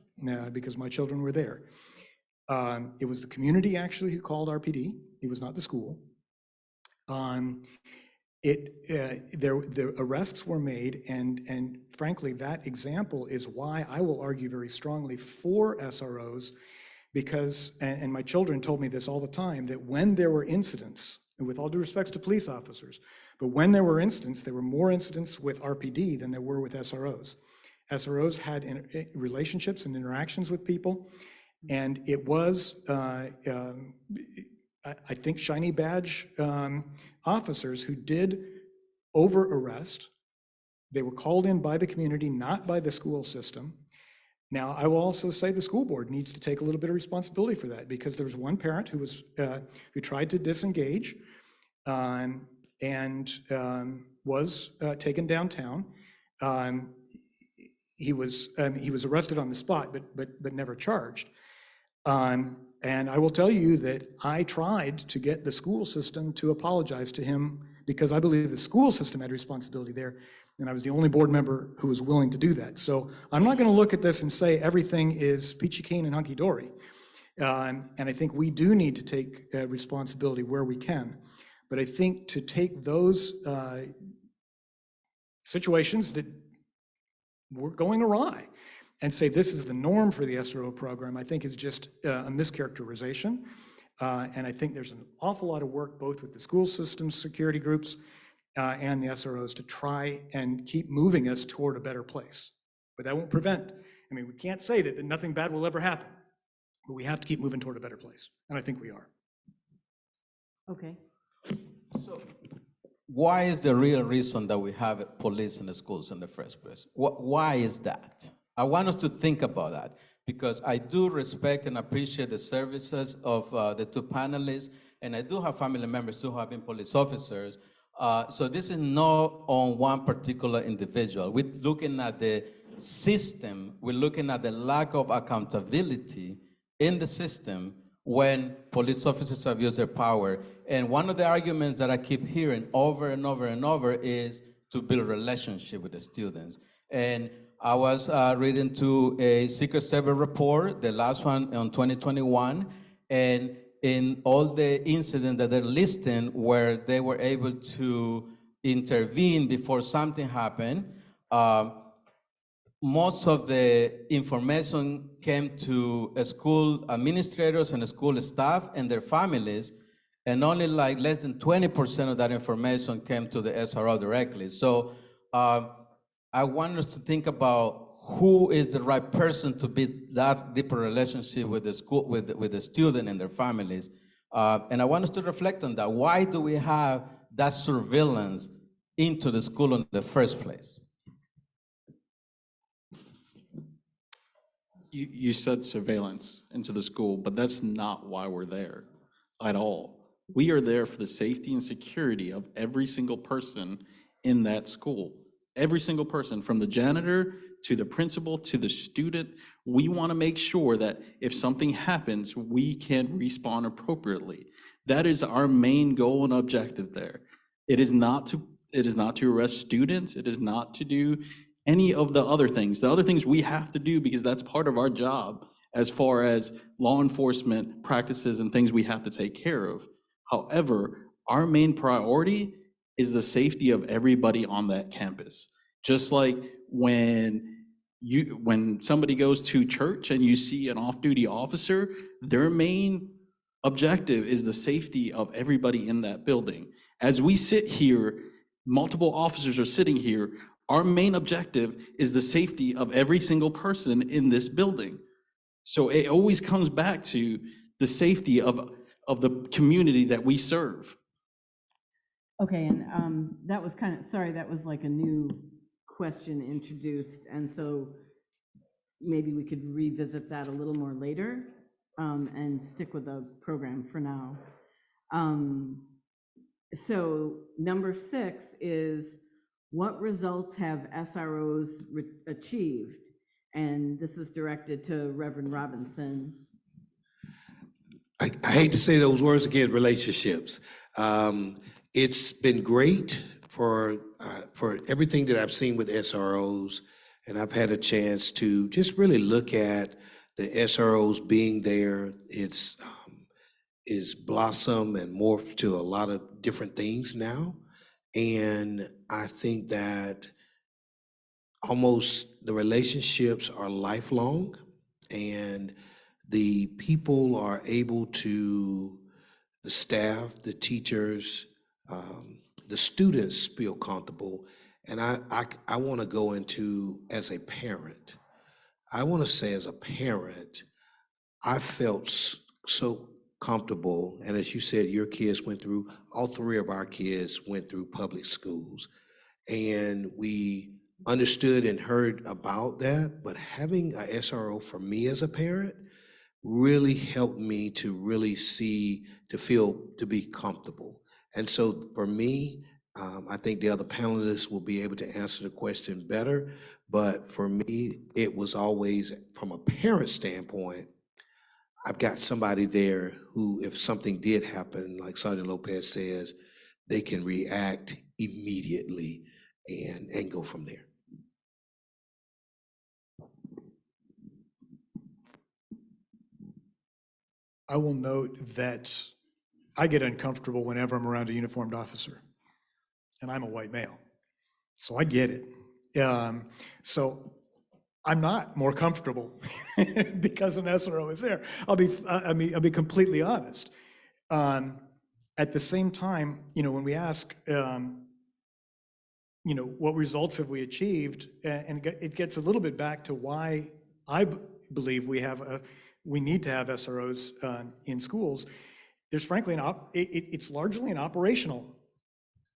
because my children were there. It was the community actually who called RPD. It was not the school. The arrests were made, and frankly, that example is why I will argue very strongly for SROs, because, and my children told me this all the time, that when there were incidents, and with all due respects to police officers, but when there were incidents, there were more incidents with RPD than there were with SROs. SROs had relationships and interactions with people, and it was, I think, shiny badge officers who did over arrest. They were called in by the community, not by the school system. Now, I will also say the school board needs to take a little bit of responsibility for that, because there was one parent who tried to disengage and was taken downtown. He was arrested on the spot, but never charged. And I will tell you that I tried to get the school system to apologize to him, because I believe the school system had responsibility there, and I was the only board member who was willing to do that. So I'm not going to look at this and say everything is peachy keen and hunky-dory. And I think we do need to take responsibility where we can. But I think to take those situations that were going awry and say this is the norm for the SRO program, I think is just a mischaracterization. And I think there's an awful lot of work both with the school systems, security groups, and the SROs to try and keep moving us toward a better place. But that won't prevent, we can't say that nothing bad will ever happen, but we have to keep moving toward a better place. And I think we are. Okay. So why is the real reason that we have police in the schools in the first place? Why is that? I want us to think about that, because I do respect and appreciate the services of the two panelists, and I do have family members who have been police officers. So this is not on one particular individual. We're looking at the system, we're looking at the lack of accountability in the system when police officers have used their power. And one of the arguments that I keep hearing over and over and over is to build a relationship with the students. And I was reading to a Secret Service report, the last one on 2021, and in all the incidents that they're listing where they were able to intervene before something happened, most of the information came to school administrators and school staff and their families, and only like less than 20% of that information came to the SRO directly. So I want us to think about who is the right person to build that deeper relationship with the school, with the student and their families. And I want us to reflect on that. Why do we have that surveillance into the school in the first place? You said surveillance into the school, but that's not why we're there at all. We are there for the safety and security of every single person in that school. Every single person, from the janitor to the principal to the student. We want to make sure that if something happens, we can respond appropriately. That is our main goal and objective there. It is not to arrest students. It is not to do any of the other things. The other things we have to do because that's part of our job as far as law enforcement practices and things we have to take care of. However, our main priority is the safety of everybody on that campus. Just like when somebody goes to church and you see an off-duty officer, their main objective is the safety of everybody in that building. As we sit here, multiple officers are sitting here, our main objective is the safety of every single person in this building. So it always comes back to the safety of the community that we serve. Okay, and that was sorry, that was like a new question introduced, and so maybe we could revisit that a little more later, and stick with the program for now. So number 6 is, what results have SROs achieved? And this is directed to Reverend Robinson. I hate to say those words again, relationships. It's been great for everything that I've seen with SROs, and I've had a chance to just really look at the SROs being there. It's blossomed and morphed to a lot of different things now, and I think that almost the relationships are lifelong, and the people are able to, the staff, the teachers, the students feel comfortable. And I want to go into, as a parent, I want to say as a parent, I felt so comfortable. And as you said, your kids went through, all 3 of our kids went through public schools. And we understood and heard about that, but having a SRO for me as a parent really helped me to really see, to feel, to be comfortable. And so for me, I think the other panelists will be able to answer the question better, but for me, it was always, from a parent standpoint, I've got somebody there who, if something did happen, like Sergeant Lopez says, they can react immediately and go from there. I will note that I get uncomfortable whenever I'm around a uniformed officer, and I'm a white male, so I get it. So I'm not more comfortable because an SRO is there. I'll be completely honest. At the same time, when we ask, what results have we achieved, and it gets a little bit back to why I believe we need to have SROs in schools. There's frankly it's largely an operational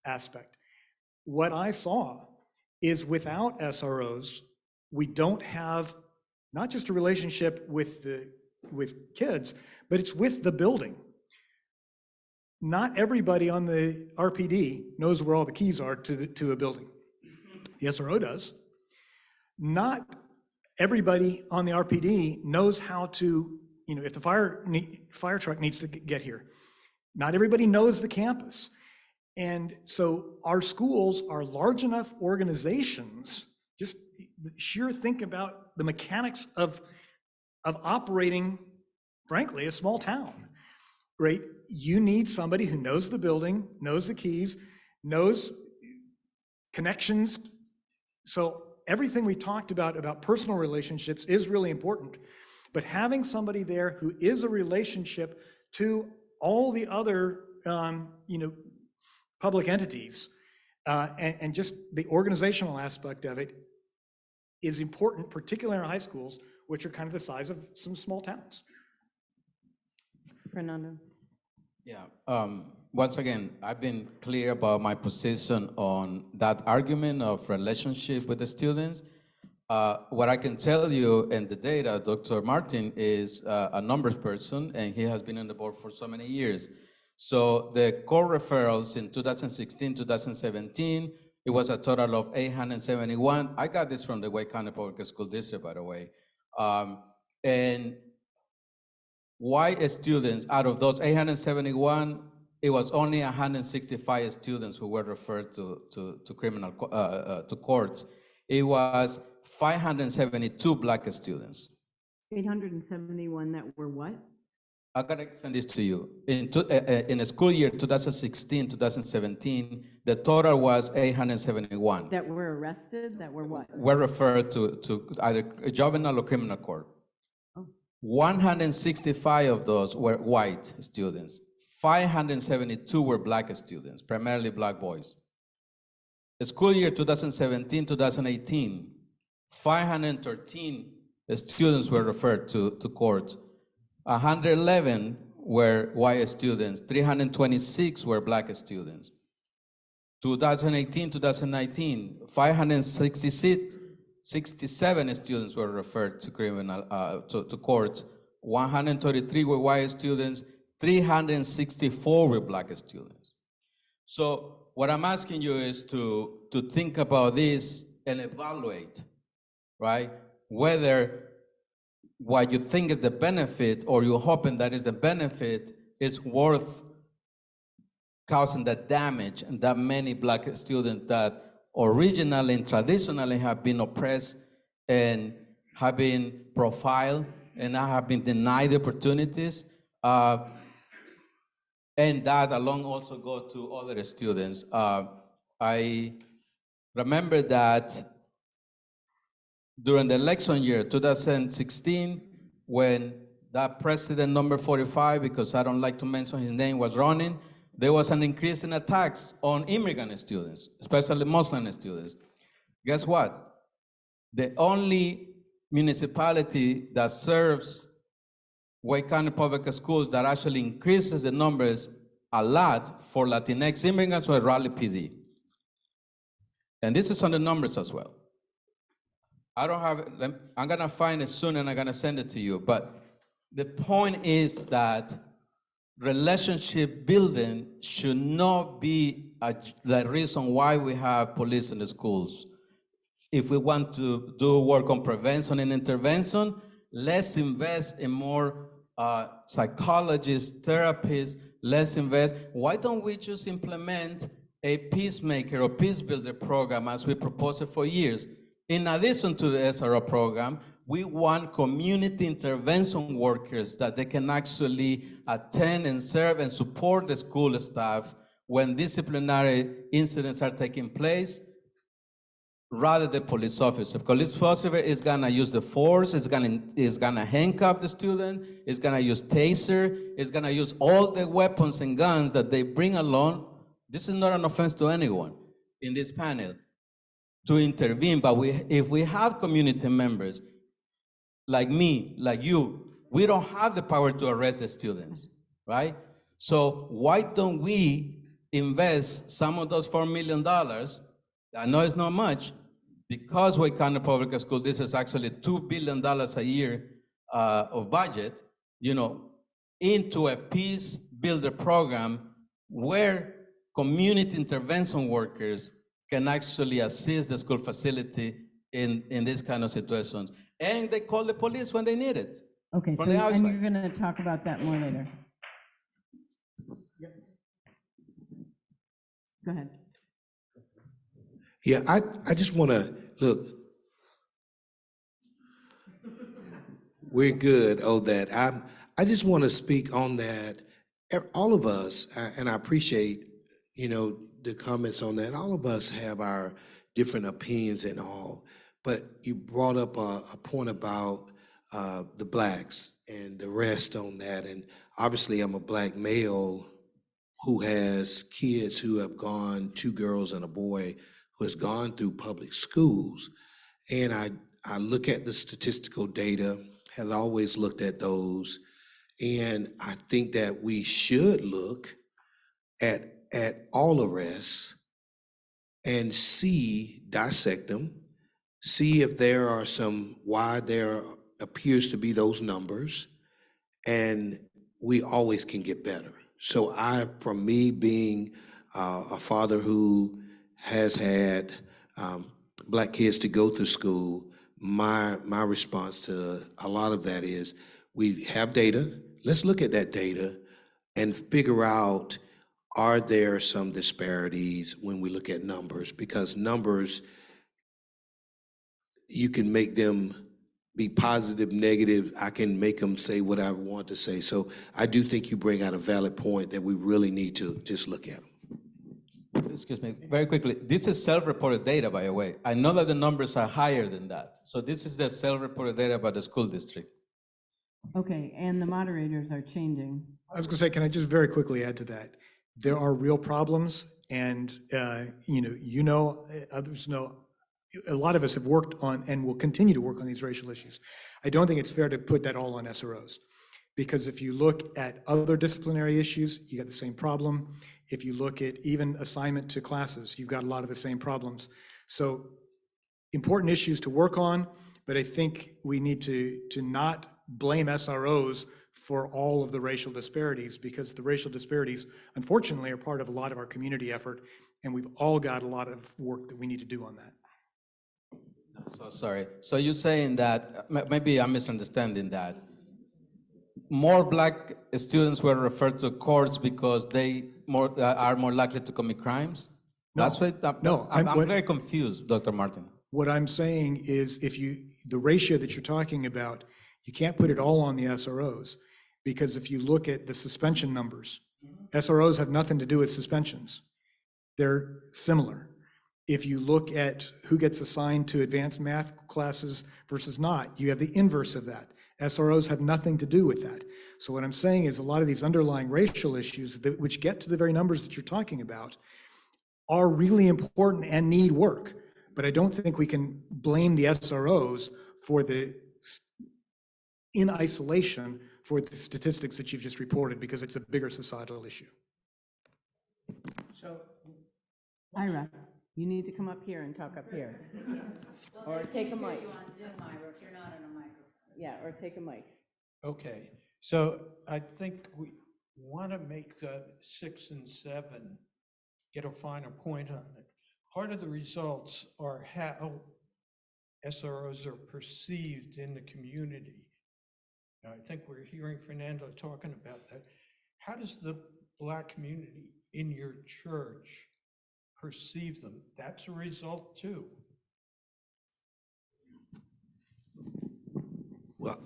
aspect. What I saw is without SROs, we don't have not just a relationship with kids, but it's with the building. Not everybody on the RPD knows where all the keys are to a building. The SRO does. Not everybody on the RPD knows how to, if the fire truck needs to get here. Not everybody knows the campus. And so our schools are large enough organizations, just sheer think about the mechanics of operating, frankly, a small town, right? You need somebody who knows the building, knows the keys, knows connections. So everything we talked about personal relationships is really important, but having somebody there who is a relationship to all the other, public entities, and just the organizational aspect of it is important, particularly in our high schools, which are kind of the size of some small towns. Fernando? Yeah, once again, I've been clear about my position on that argument of relationship with the students, What I can tell you in the data, Dr. Martin is a numbers person, and he has been on the board for so many years. So the core referrals in 2016, 2017, it was a total of 871. I got this from the Wake County Public School District, by the way. And white students, out of those 871, it was only 165 students who were referred to criminal to courts. It was 572 black students. 871 that were what? I gotta send this to you. In the school year 2016, 2017, the total was 871. That were arrested, that were what? Were referred to either juvenile or criminal court. 165 of those were white students. 572 were black students, primarily black boys. The school year 2017, 2018, 513 students were referred to courts. 111 were white students, 326 were black students. 2018, 2019, 567 students were referred to to courts. 133 were white students, 364 were black students. So what I'm asking you is to think about this and evaluate, right? Whether what you think is the benefit or you're hoping that is the benefit is worth causing that damage and that many black students that originally and traditionally have been oppressed and have been profiled and now have been denied the opportunities. And that along also goes to other students. I remember that during the election year, 2016, when that president number 45, because I don't like to mention his name, was running, there was an increase in attacks on immigrant students, especially Muslim students. Guess what? The only municipality that serves Wake County Public Schools that actually increases the numbers a lot for Latinx immigrants was Raleigh PD. And this is on the numbers as well. I don't have it, I'm gonna find it soon and I'm gonna send it to you, but the point is that relationship building should not be the reason why we have police in the schools. If we want to do work on prevention and intervention, let's invest in more psychologists, therapists, let's invest. Why don't we just implement a peacemaker or peace builder program as we proposed it for years? In addition to the SRO program, we want community intervention workers that they can actually attend and serve and support the school staff when disciplinary incidents are taking place, rather than police officer. Police officer is gonna use the force, is gonna handcuff the student, is gonna use taser, is gonna use all the weapons and guns that they bring along. This is not an offense to anyone in this panel to intervene, but if we have community members like me, like you, we don't have the power to arrest the students, right? So why don't we invest some of those $4 million, I know it's not much, because Wake County Public School, this is actually $2 billion a year of budget, into a peace builder program where community intervention workers can actually assist the school facility in these kind of situations. And they call the police when they need it. Okay, From so, the and outside. you're gonna talk about that more later. Go ahead. Yeah, I just want to, look, we're good on that. I just want to speak on that. All of us, and I appreciate, the comments on that. All of us have our different opinions and all, but you brought up a point about the blacks and the rest on that. And obviously I'm a black male who has kids who have gone, 2 girls and a boy, who has gone through public schools. And I look at the statistical data, has always looked at those. And I think that we should look at all arrests and dissect them, see if there are why there appears to be those numbers, and we always can get better. So from me being a father who has had Black kids to go through school, my response to a lot of that is, we have data, let's look at that data and figure out, are there some disparities when we look at numbers? Because numbers, you can make them be positive, negative. I can make them say what I want to say. So I do think you bring out a valid point that we really need to just look at them. Excuse me, very quickly. This is self-reported data, by the way. I know that the numbers are higher than that. So this is the self-reported data by the school district. Okay, and the moderators are changing. I was going to say, can I just very quickly add to that? There are real problems, and others know. A lot of us have worked on and will continue to work on these racial issues. I don't think it's fair to put that all on SROs, because if you look at other disciplinary issues, you got the same problem. If you look at even assignment to classes, you've got a lot of the same problems. So important issues to work on, but I think we need to not blame SROs for all of the racial disparities, because the racial disparities, unfortunately, are part of a lot of our community effort, and we've all got a lot of work that we need to do on that. So sorry. So you're saying that, maybe I'm misunderstanding that, more Black students were referred to courts because they are more likely to commit crimes? No, That's what, no, I'm very confused, Dr. Martin. What I'm saying is, the ratio that you're talking about, you can't put it all on the SROs, because if you look at the suspension numbers, SROs have nothing to do with suspensions. They're similar. If you look at who gets assigned to advanced math classes versus not, you have the inverse of that. SROs have nothing to do with that. So what I'm saying is, a lot of these underlying racial issues, which get to the very numbers that you're talking about, are really important and need work. But I don't think we can blame the SROs in isolation for the statistics that you've just reported, because it's a bigger societal issue. So, Ira, you need to come up here and talk up here. Or take a mic. You on Zoom, Ira, if you're not on a microphone. Yeah, or take a mic. okay, so I think we want to make the 6 and 7 get a finer point on it. Part of the results are how SROs are perceived in the community. Now, I think we're hearing Fernando talking about that. How does the Black community in your church perceive them? That's a result too. Well,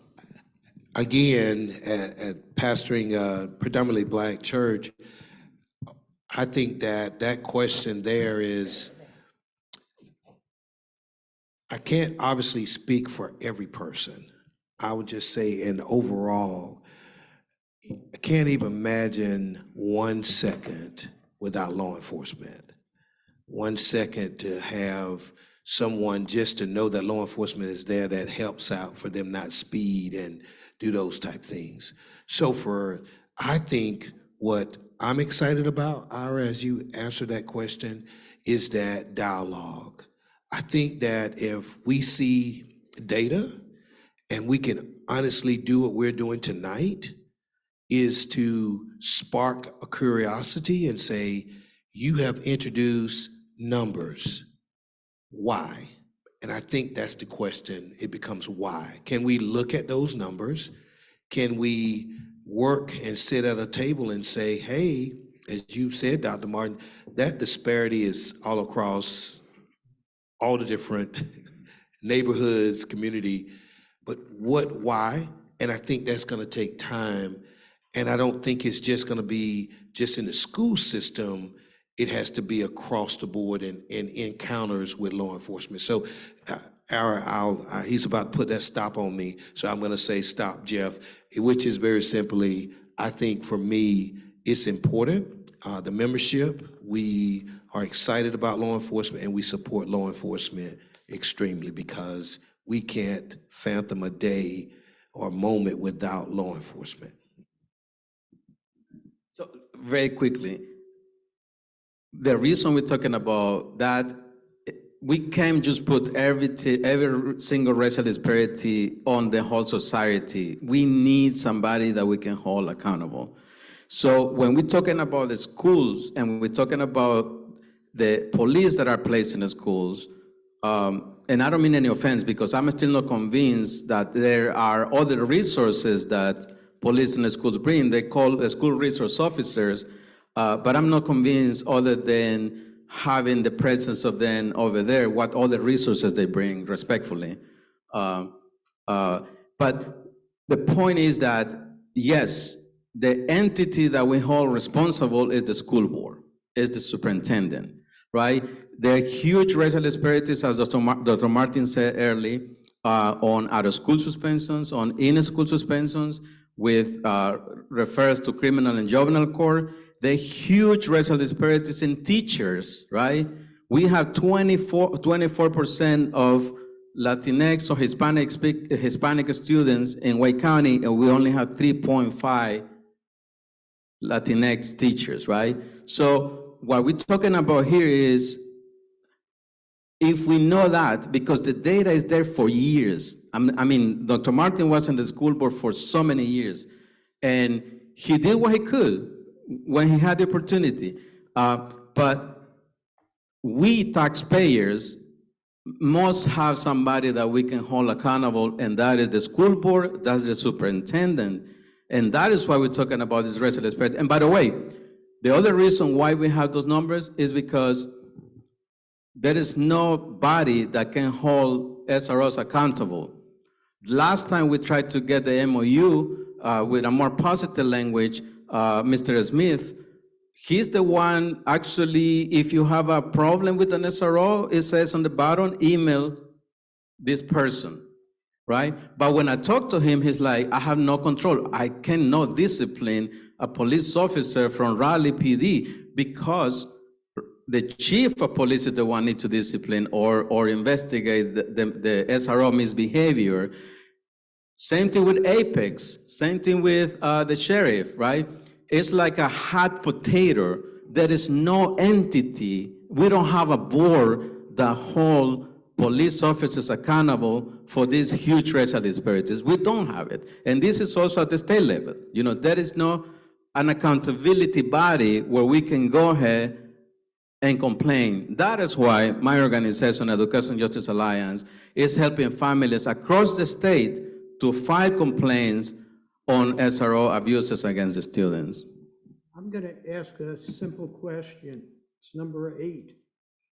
again, at pastoring a predominantly Black church, I think that question there is, I can't obviously speak for every person. I would just say, in overall, I can't even imagine 1 second without law enforcement. 1 second to have someone just to know that law enforcement is there, that helps out for them not speed and do those type things. So I think what I'm excited about, Ira, as you answer that question, is that dialogue. I think that if we see data and we can honestly do what we're doing tonight, is to spark a curiosity and say, you have introduced numbers. Why? And I think that's the question. It becomes why. Can we look at those numbers? Can we work and sit at a table and say, hey, as you said, Dr. Martin, that disparity is all across all the different neighborhoods, community, but why? And I think that's going to take time. And I don't think it's just going to be just in the school system. It has to be across the board in encounters with law enforcement. So he's about to put that stop on me. So I'm going to say stop, Jeff, which is very simply, I think for me, it's important. The membership, we are excited about law enforcement, and we support law enforcement extremely, because we can't fathom a day or a moment without law enforcement. So very quickly, the reason we're talking about that we can't just put every single racial disparity on the whole society. We need somebody that we can hold accountable. So when we're talking about the schools and we're talking about the police that are placed in the schools, and I don't mean any offense because I'm still not convinced that there are other resources that police in the schools bring. They call the school resource officers, but I'm not convinced other than having the presence of them over there, what other resources they bring, respectfully. But the point is that, yes, the entity that we hold responsible is the school board, is the superintendent, right? There are huge racial disparities, as Dr. Martin said earlier, on out-of-school suspensions, on in-school suspensions, with refers to criminal and juvenile court. There are huge racial disparities in teachers, right? We have 24% of Latinx or Hispanic students in Wake County, and we only have 3.5 Latinx teachers, right? So what we're talking about here is, if we know that, because the data is there for years. I mean, Dr. Martin was in the school board for so many years, and he did what he could when he had the opportunity. But we taxpayers must have somebody that we can hold accountable, and that is the school board, that's the superintendent, and that is why we're talking about this racial disparity. And by the way, the other reason why we have those numbers is because there is no body that can hold SROs accountable. Last time we tried to get the MOU with a more positive language, Mr. Smith, he's the one, actually, if you have a problem with an SRO, it says on the bottom, email this person, right? But when I talk to him, he's like, I have no control. I cannot discipline a police officer from Raleigh PD because the chief of police is the one need to discipline or investigate the SRO misbehavior. Same thing with Apex, same thing with the sheriff, right? It's like a hot potato. There is no entity. We don't have a board that hold police officers accountable for these huge racial disparities. We don't have it. And this is also at the state level. You know, there is no an accountability body where we can go ahead and complain. That is why my organization, Education Justice Alliance, is helping families across the state to file complaints on SRO abuses against the students. I'm going to ask a simple question. It's number 8.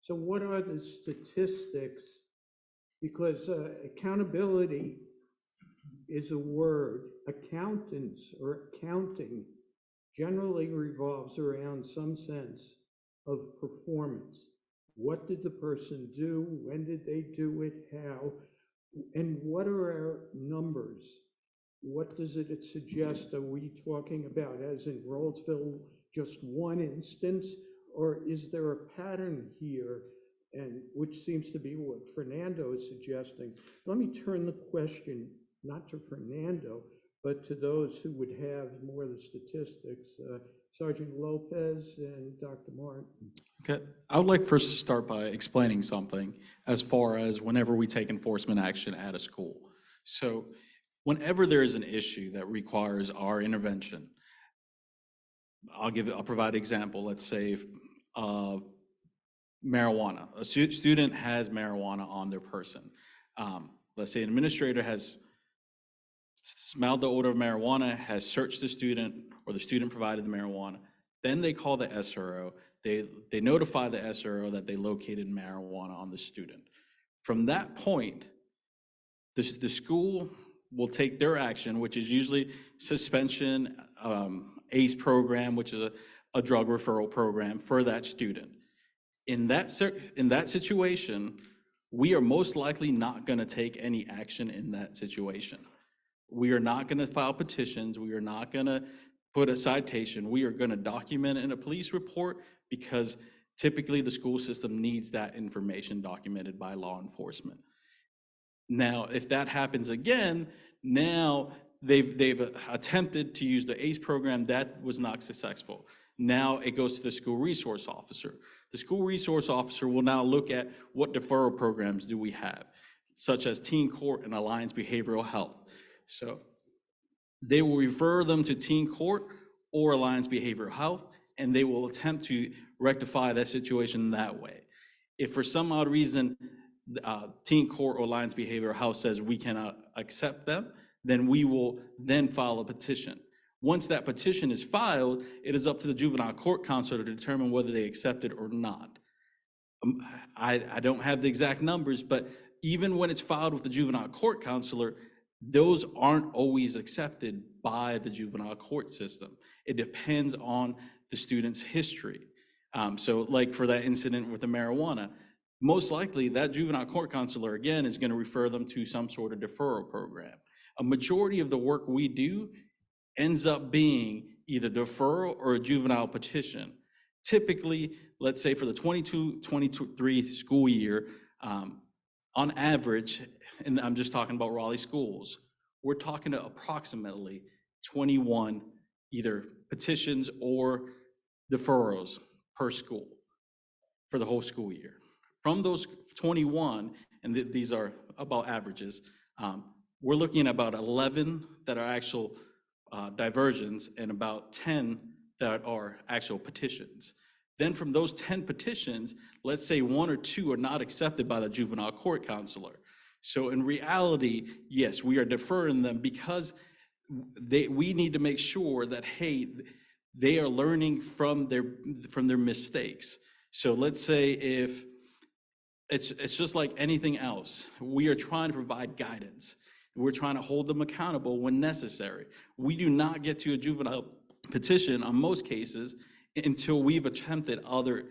So what are the statistics? Because accountability is a word. Accountants or accounting generally revolves around some sense of performance. What did the person do? When did they do it? How? And what are our numbers? What does it suggest? Are we talking about, as in Rolesville, just one instance? Or is there a pattern here, and which seems to be what Fernando is suggesting? Let me turn the question not to Fernando, but to those who would have more of the statistics. Sergeant Lopez and Dr. Martin. Okay, I would like first to start by explaining something as far as whenever we take enforcement action at a school. So whenever there is an issue that requires our intervention, I'll provide an example. Let's say marijuana. A student has marijuana on their person. Let's say an administrator has smelled the odor of marijuana, has searched the student, or the student provided the marijuana. Then they call the SRO. They notify the SRO that they located marijuana on the student. From that point, the school will take their action, which is usually suspension, ACE program, which is a drug referral program for that student. In that situation, we are most likely not going to take any action in that situation. We are not going to file petitions. We are not going to put a citation. We are going to document it in a police report because typically the school system needs that information documented by law enforcement. Now, if that happens again, now they've attempted to use the ACE program. That was not successful. Now it goes to the school resource officer. The school resource officer will now look at what deferral programs do we have, such as teen court and Alliance Behavioral Health. So they will refer them to teen court or Alliance Behavioral Health, and they will attempt to rectify that situation that way. If for some odd reason, teen court or Alliance Behavioral Health says we cannot accept them, then we will then file a petition. Once that petition is filed, it is up to the juvenile court counselor to determine whether they accept it or not. I don't have the exact numbers, but even when it's filed with the juvenile court counselor, those aren't always accepted by the juvenile court system. It depends on the student's history. So like for that incident with the marijuana, most likely that juvenile court counselor, again, is going to refer them to some sort of deferral program. A majority of the work we do ends up being either deferral or a juvenile petition. Typically, let's say for the 22-23 school year, on average, and I'm just talking about Raleigh schools, we're talking to approximately 21 either petitions or deferrals per school for the whole school year. From those 21, and these are about averages, we're looking at about 11 that are actual diversions and about 10 that are actual petitions. Then from those 10 petitions, let's say 1 or 2 are not accepted by the juvenile court counselor. So in reality, yes, we are deferring them because we need to make sure that, hey, they are learning from their mistakes. So let's say if it's just like anything else, we are trying to provide guidance. We're trying to hold them accountable when necessary. We do not get to a juvenile petition on most cases until we've attempted other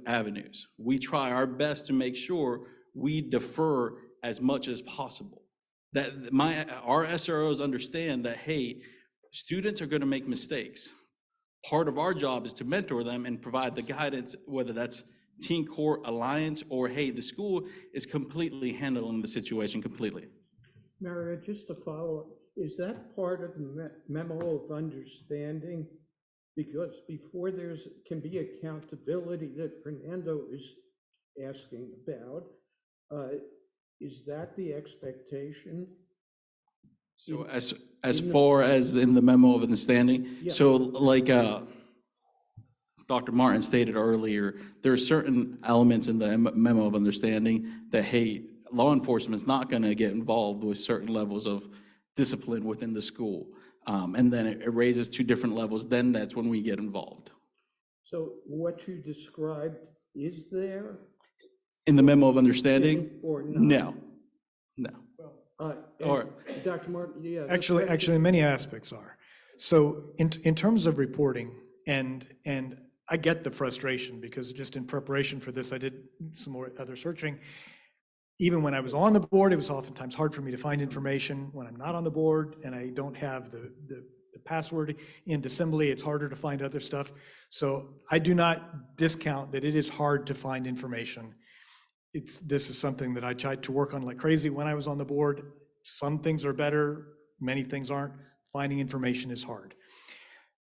avenues. We try our best to make sure we defer as much as possible. That our SROs understand that, hey, students are going to make mistakes. Part of our job is to mentor them and provide the guidance, whether that's teen court, alliance, or hey, the school is completely handling the situation completely. Mario, just to follow up, is that part of the memo of understanding? Because before can be accountability that Fernando is asking about, is that the expectation? So as far as in the memo of understanding, Yeah. So like Dr. Martin stated earlier, there are certain elements in the memo of understanding that, hey, law enforcement is not going to get involved with certain levels of discipline within the school. And then it raises 2 different levels, then that's when we get involved. So what you described, is there? In the memo of understanding? Or not? No. Or Dr. Martin, yeah. Actually, many aspects are. So in terms of reporting, and I get the frustration because just in preparation for this, I did some more other searching. Even when I was on the board, it was oftentimes hard for me to find information. When I'm not on the board and I don't have the password in Assembly, it's harder to find other stuff. So I do not discount that it is hard to find information. This is something that I tried to work on like crazy when I was on the board. Some things are better, many things aren't. Finding information is hard.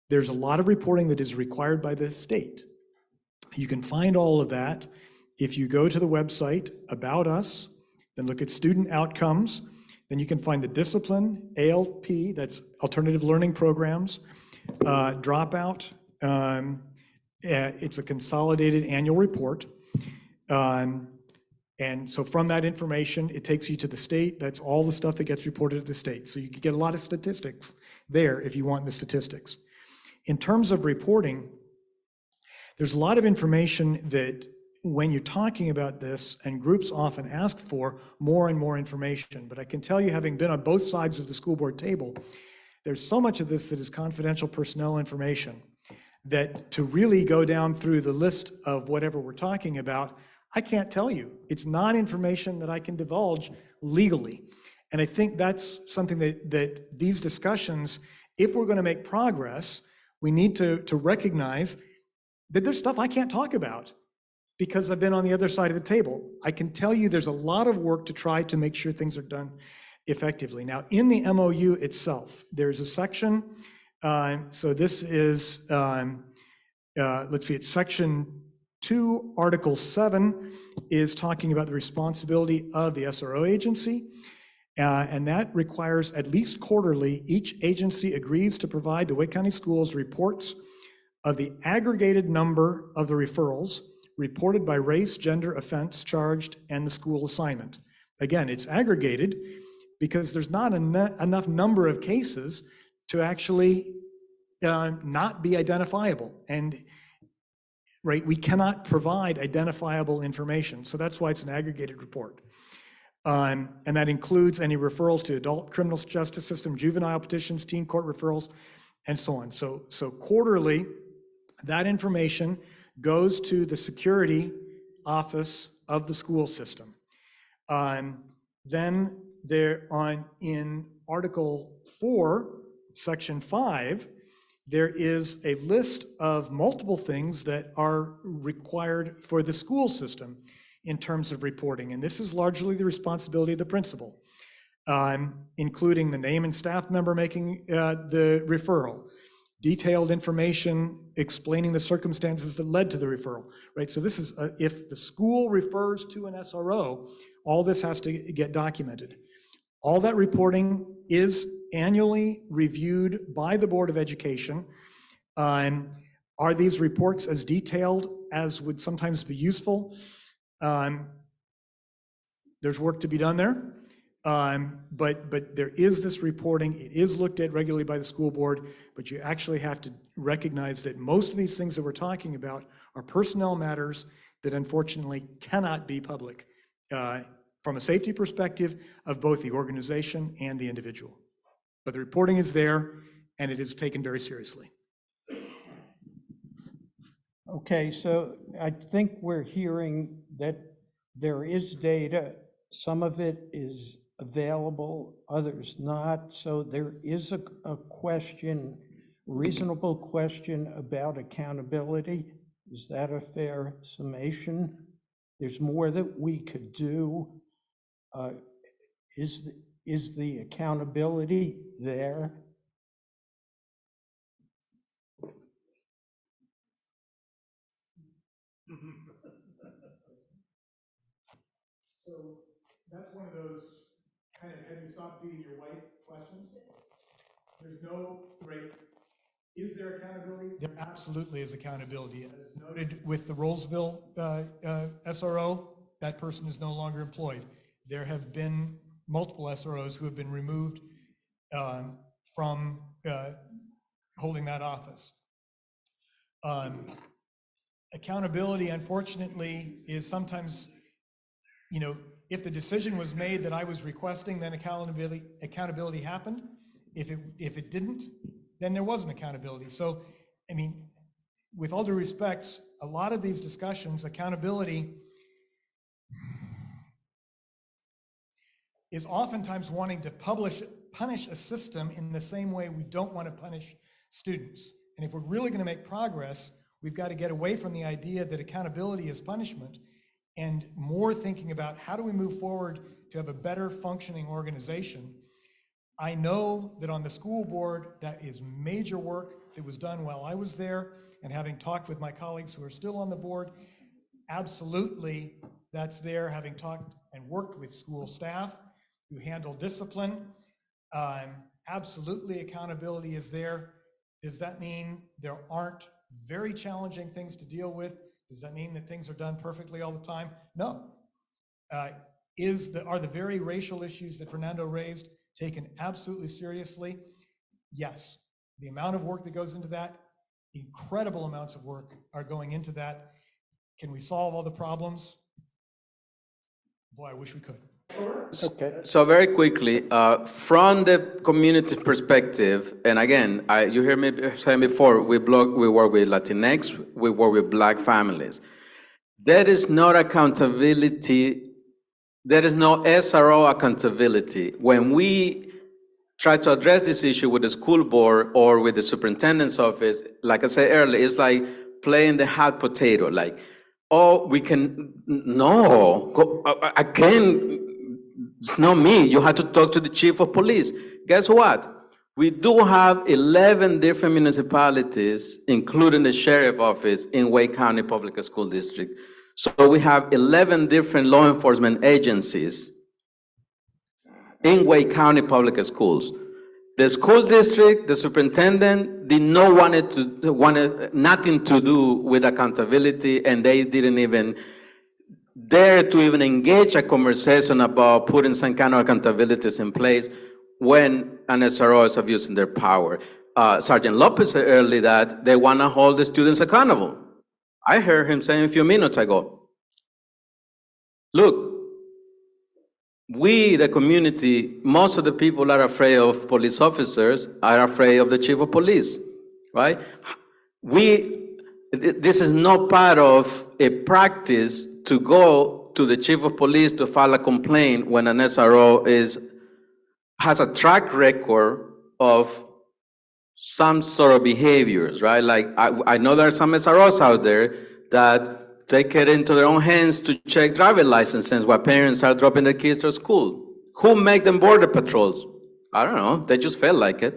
There's a lot of reporting that is required by the state. You can find all of that if you go to the website About Us, then look at student outcomes, then you can find the discipline, ALP, that's alternative learning programs, dropout. It's a consolidated annual report. And so from that information, it takes you to the state. That's all the stuff that gets reported to the state. So you can get a lot of statistics there if you want the statistics. In terms of reporting, there's a lot of information that when you're talking about this, and groups often ask for more and more information, but I can tell you, having been on both sides of the school board table, there's so much of this that is confidential personnel information that to really go down through the list of whatever we're talking about, I can't tell you. It's not information that I can divulge legally. And I think that's something that these discussions, if we're going to make progress, we need to recognize that there's stuff I can't talk about because I've been on the other side of the table. I can tell you there's a lot of work to try to make sure things are done effectively. Now, in the MOU itself, there's a section So this is, let's see, it's Section 2, Article 7 is talking about the responsibility of the SRO agency. And that requires at least quarterly, each agency agrees to provide the Wake County Schools reports of the aggregated number of the referrals reported by race, gender, offense charged, and the school assignment. Again, it's aggregated because there's not enough number of cases to actually not be identifiable. And right, we cannot provide identifiable information. So that's why it's an aggregated report. And that includes any referrals to adult criminal justice system, juvenile petitions, teen court referrals, and so on. So quarterly, that information goes to the security office of the school system. Then in Article 4, Section 5, there is a list of multiple things that are required for the school system in terms of reporting. And this is largely the responsibility of the principal, including the name and staff member making the referral, detailed information explaining the circumstances that led to the referral, right? So this is, if the school refers to an SRO, all this has to get documented. All that reporting is annually reviewed by the Board of Education. Are these reports as detailed as would sometimes be useful? There's work to be done there, but there is this reporting. It is looked at regularly by the school board, but you actually have to recognize that most of these things that we're talking about are personnel matters that unfortunately cannot be public from a safety perspective of both the organization and the individual. But the reporting is there, and it is taken very seriously. Okay, so I think we're hearing that there is data, some of it is available, others not. So there is a question, reasonable question about accountability. Is that a fair summation? There's more that we could do. Is the accountability there? So that's one of those kind of have you stopped feeding your wife questions. There's no great, is there accountability? There absolutely is accountability. As noted with the Rollsville SRO, that person is no longer employed. There have been multiple SROs who have been removed from holding that office. Accountability, unfortunately, is sometimes, if the decision was made that I was requesting, then accountability happened. If it didn't, then there wasn't accountability. So, I mean, with all due respects, a lot of these discussions, accountability is oftentimes wanting to punish a system in the same way we don't want to punish students. And if we're really going to make progress, we've got to get away from the idea that accountability is punishment and more thinking about how do we move forward to have a better functioning organization. I know that on the school board, that is major work that was done while I was there, and having talked with my colleagues who are still on the board, absolutely that's there, having talked and worked with school staff who handle discipline. Absolutely accountability is there. Does that mean there aren't very challenging things to deal with? Does that mean that things are done perfectly all the time? No. Are the very racial issues that Fernando raised taken absolutely seriously? Yes. The amount of work that goes into that, incredible amounts of work are going into that. Can we solve all the problems? Boy, I wish we could. Okay. So very quickly, from the community perspective, and again, you hear me saying before, we work with Latinx, we work with Black families. There is not accountability, there is no SRO accountability. When we try to address this issue with the school board or with the superintendent's office, like I said earlier, it's like playing the hot potato, like, oh, we can, no, I can't. It's not me. You have to talk to the chief of police. Guess what? We do have 11 different municipalities, including the sheriff office in Wake County Public School District. So we have 11 different law enforcement agencies in Wake County Public Schools. The school district, the superintendent did not wanted nothing to do with accountability, and they didn't even dare to even engage a conversation about putting some kind of accountabilities in place when an SRO is abusing their power. Sergeant Lopez said earlier that they want to hold the students accountable. I heard him saying a few minutes ago, look, we, the community, most of the people are afraid of police officers, are afraid of the chief of police, right? This is not part of a practice to go to the chief of police to file a complaint when an SRO has a track record of some sort of behaviors, right? Like I know there are some SROs out there that take it into their own hands to check driver licenses while parents are dropping their kids to school. Who make them border patrols? I don't know, they just felt like it,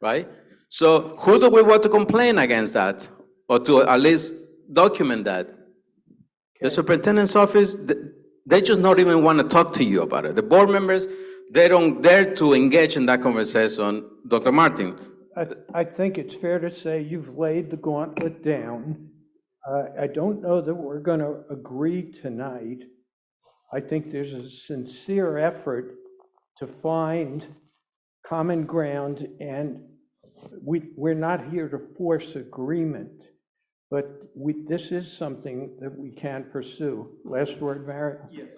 right? So who do we want to complain against that? Or to at least document that? The superintendent's office, they just not even want to talk to you about it. The board members, they don't dare to engage in that conversation. Dr. Martin. I think it's fair to say you've laid the gauntlet down. I don't know that we're going to agree tonight. I think there's a sincere effort to find common ground, and we're not here to force agreement, but this is something that we can pursue. Last word, Barrett? Yes,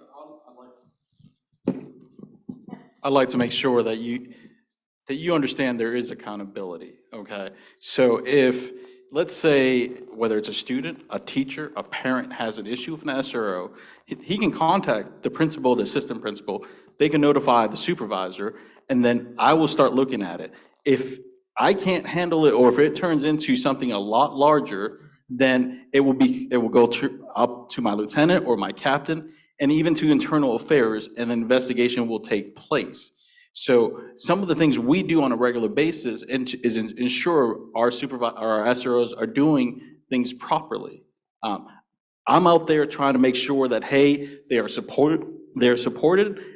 I'd like to make sure that you understand there is accountability, okay? So if, let's say, whether it's a student, a teacher, a parent has an issue with an SRO, he can contact the principal, the assistant principal, they can notify the supervisor, and then I will start looking at it. If I can't handle it, or if it turns into something a lot larger, then it will go up to my lieutenant or my captain, and even to internal affairs, and an investigation will take place. So some of the things we do on a regular basis is ensure our SROs are doing things properly. I'm out there trying to make sure that, hey, they're supported,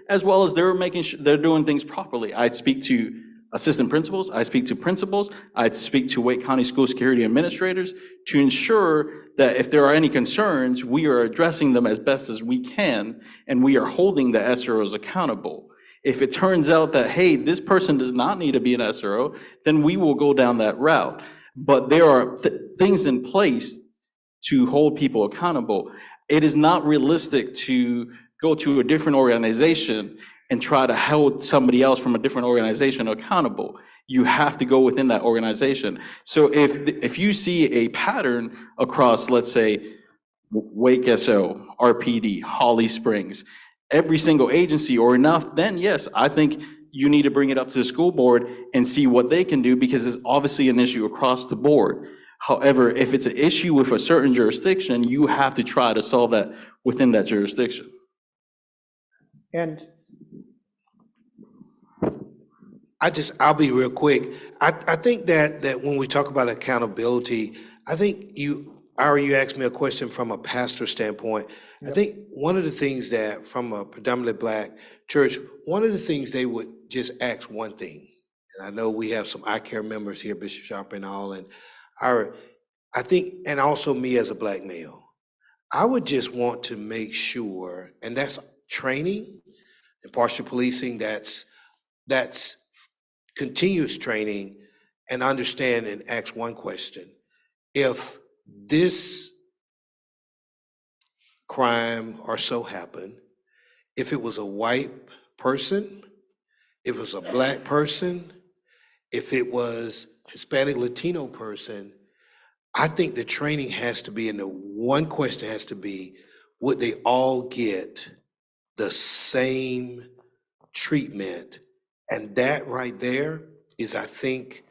as well as they're making sure they're doing things properly. I speak to assistant principals, I speak to principals, I speak to Wake County School Security Administrators to ensure that if there are any concerns, we are addressing them as best as we can, and we are holding the SROs accountable. If it turns out that, hey, this person does not need to be an SRO, then we will go down that route. But there are things in place to hold people accountable. It is not realistic to go to a different organization and try to hold somebody else from a different organization accountable. You have to go within that organization. So if you see a pattern across, let's say, Wake SO, RPD, Holly Springs, every single agency or enough, then yes, I think you need to bring it up to the school board and see what they can do, because it's obviously an issue across the board. However, if it's an issue with a certain jurisdiction, you have to try to solve that within that jurisdiction. And I'll be real quick. I think that when we talk about accountability, I think you asked me a question from a pastor standpoint. Yep. I think one of the things that from a predominantly Black church, one of the things they would just ask one thing, and I know we have some ICARE members here, Bishop Sharp and all, and I think, and also me as a Black male, I would just want to make sure, and that's training, impartial policing, that's continuous training, and understand and ask one question. If this crime or so happened, if it was a white person, if it was a Black person, if it was Hispanic Latino person, I think the training has to be, and the one question has to be, would they all get the same treatment? And that right there is, I think,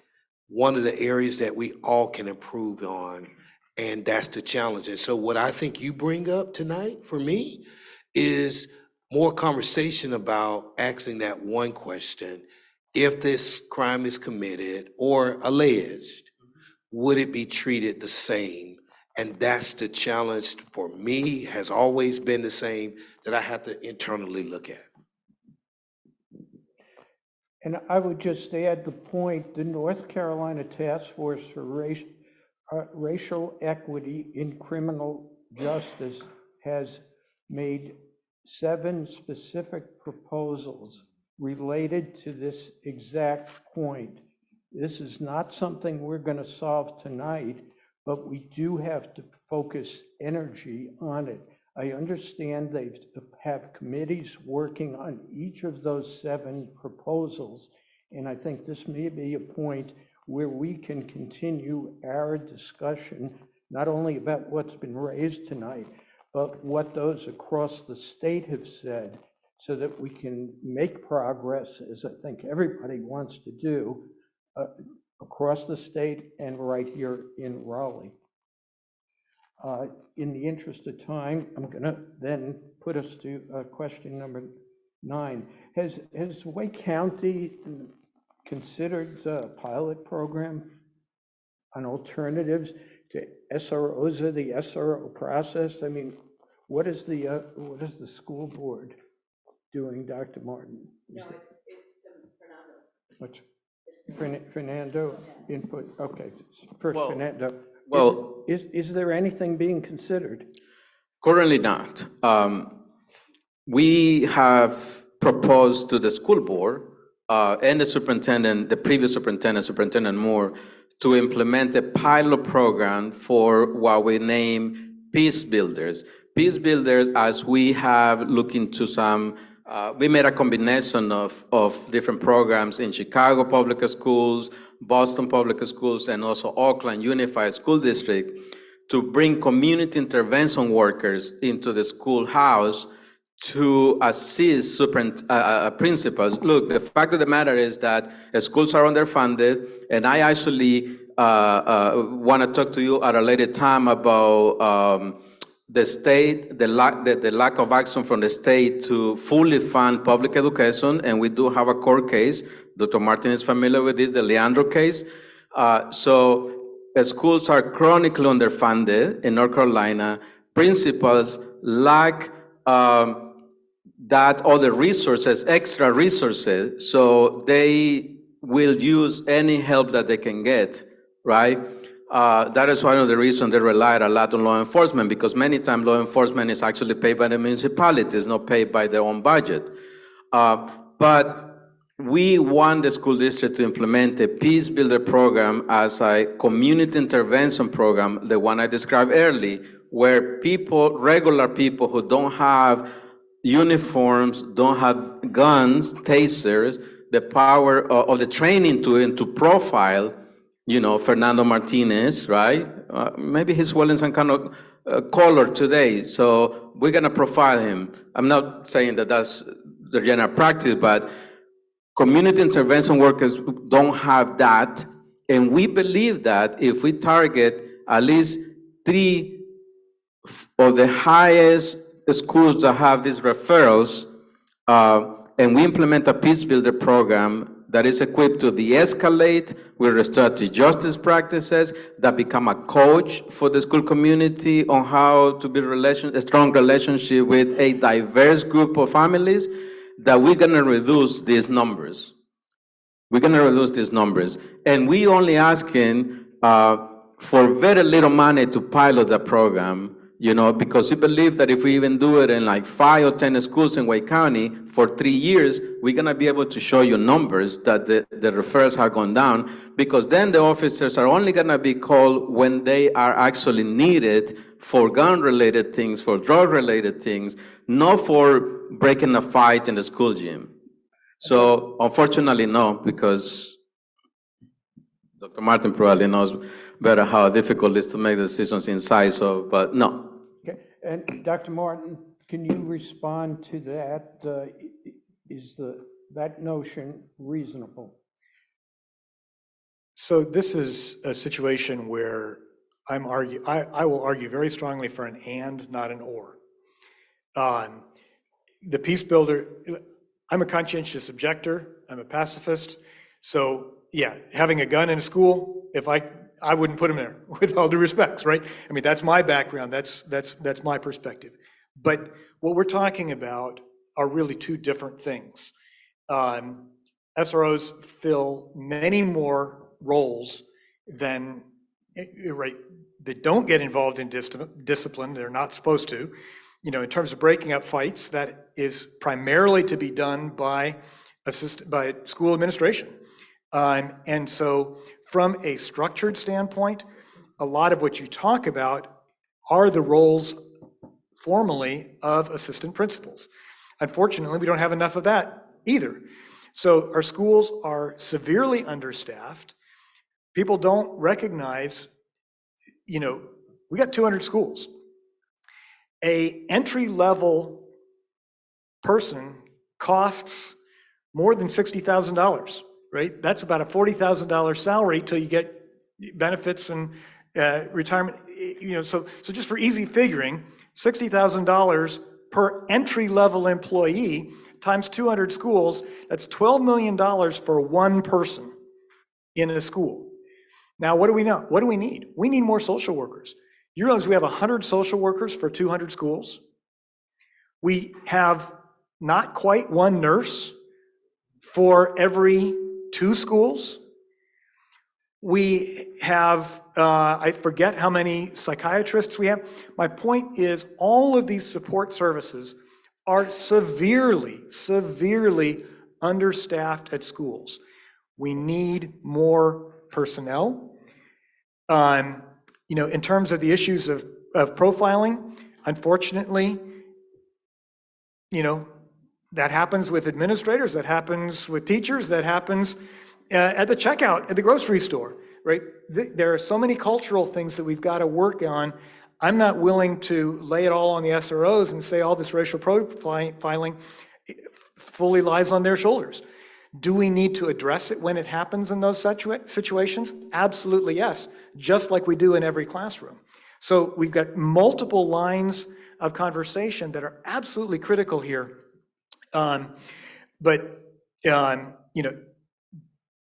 one of the areas that we all can improve on, and that's the challenge. And so what I think you bring up tonight for me is more conversation about asking that one question if this crime is committed or alleged, would it be treated the same? And that's the challenge for me, has always been the same, that I have to internally look at. And I would just add the point, the North Carolina Task Force for Racial Equity in Criminal Justice has made 7 specific proposals related to this exact point. This is not something we're going to solve tonight, but we do have to focus energy on it. I understand they have committees working on each of those 7 proposals, and I think this may be a point where we can continue our discussion, not only about what's been raised tonight, but what those across the state have said, so that we can make progress, as I think everybody wants to do, across the state and right here in Raleigh. In the interest of time, I'm going to then put us to question number 9. Has Wake County considered a pilot program on alternatives to SROs or the SRO process? I mean, what is the school board doing, Dr. Martin? No, it's What's Fernando input? Okay, first Well, Fernando. Well, Is there anything being considered? currently not. We have proposed to the school board and the superintendent, the previous superintendent, Superintendent Moore, to implement a pilot program for what we name Peace Builders. Peace Builders, as we have looked into some, we made a combination of different programs in Chicago Public Schools, Boston Public Schools, and also Oakland Unified School District, to bring community intervention workers into the schoolhouse to assist principals. Look, the fact of the matter is that schools are underfunded, and I actually want to talk to you at a later time about the state, the lack of action from the state to fully fund public education, and we do have a court case. Dr. Martinez is familiar with this, the Leandro case. So schools are chronically underfunded in North Carolina. Principals lack that other resources, extra resources, so they will use any help that they can get, right? That is one of the reasons they relied a lot on law enforcement, because many times law enforcement is actually paid by the municipalities, not paid by their own budget. But we want the school district to implement a Peace Builder program as a community intervention program, the one I described earlier, where people, regular people who don't have uniforms, don't have guns, tasers, the power of the training to profile, you know, Fernando Martinez, right? Maybe he's wearing some kind of color today, so we're gonna profile him. I'm not saying that that's the general practice, but community intervention workers don't have that, and we believe that if we target at least 3 of the highest schools that have these referrals, and we implement a Peace Builder program that is equipped to de-escalate with restorative justice practices, that become a coach for the school community on how to build a strong relationship with a diverse group of families, that we're gonna reduce these numbers. We're gonna reduce these numbers. And we only asking for very little money to pilot the program, you know, because we believe that if we even do it in like 5 or 10 schools in Wake County for 3 years, we're gonna be able to show you numbers that the referrals have gone down, because then the officers are only gonna be called when they are actually needed for gun-related things, for drug-related things, not for breaking a fight in the school gym. So unfortunately, no, because Dr. Martin probably knows better how difficult it is to make decisions inside, so, but no. Okay, and Dr. Martin, can you respond to that? Is that notion reasonable? So this is a situation where I will argue very strongly for an and, not an or. The Peace Builder, I'm a conscientious objector. I'm a pacifist. So yeah, having a gun in a school, I wouldn't put him there with all due respects, right? I mean, that's my background. That's my perspective. But what we're talking about are really two different things. SROs fill many more roles than, right, that don't get involved in discipline. They're not supposed to. In terms of breaking up fights, that is primarily to be done by school administration. And so from a structured standpoint, a lot of what you talk about are the roles formally of assistant principals. Unfortunately, we don't have enough of that either. So our schools are severely understaffed. People don't recognize, we got 200 schools. A entry-level person costs more than $60,000, right? That's about a $40,000 salary till you get benefits and retirement. So just for easy figuring, $60,000 per entry-level employee times 200 schools, that's $12 million for one person in a school. Now, what do we know? What do we need? We need more social workers. You realize we have 100 social workers for 200 schools? We have not quite one nurse for every 2 schools. We have, I forget how many psychiatrists we have. My point is all of these support services are severely, severely understaffed at schools. We need more personnel. In terms of the issues of profiling, unfortunately, that happens with administrators, that happens with teachers, that happens at the checkout at the grocery store, right? There are so many cultural things that we've got to work on. I'm not willing to lay it all on the SROs and say all this racial profiling fully lies on their shoulders. Do we need to address it when it happens in those situations? Absolutely yes, just like we do in every classroom. So we've got multiple lines of conversation that are absolutely critical here. Do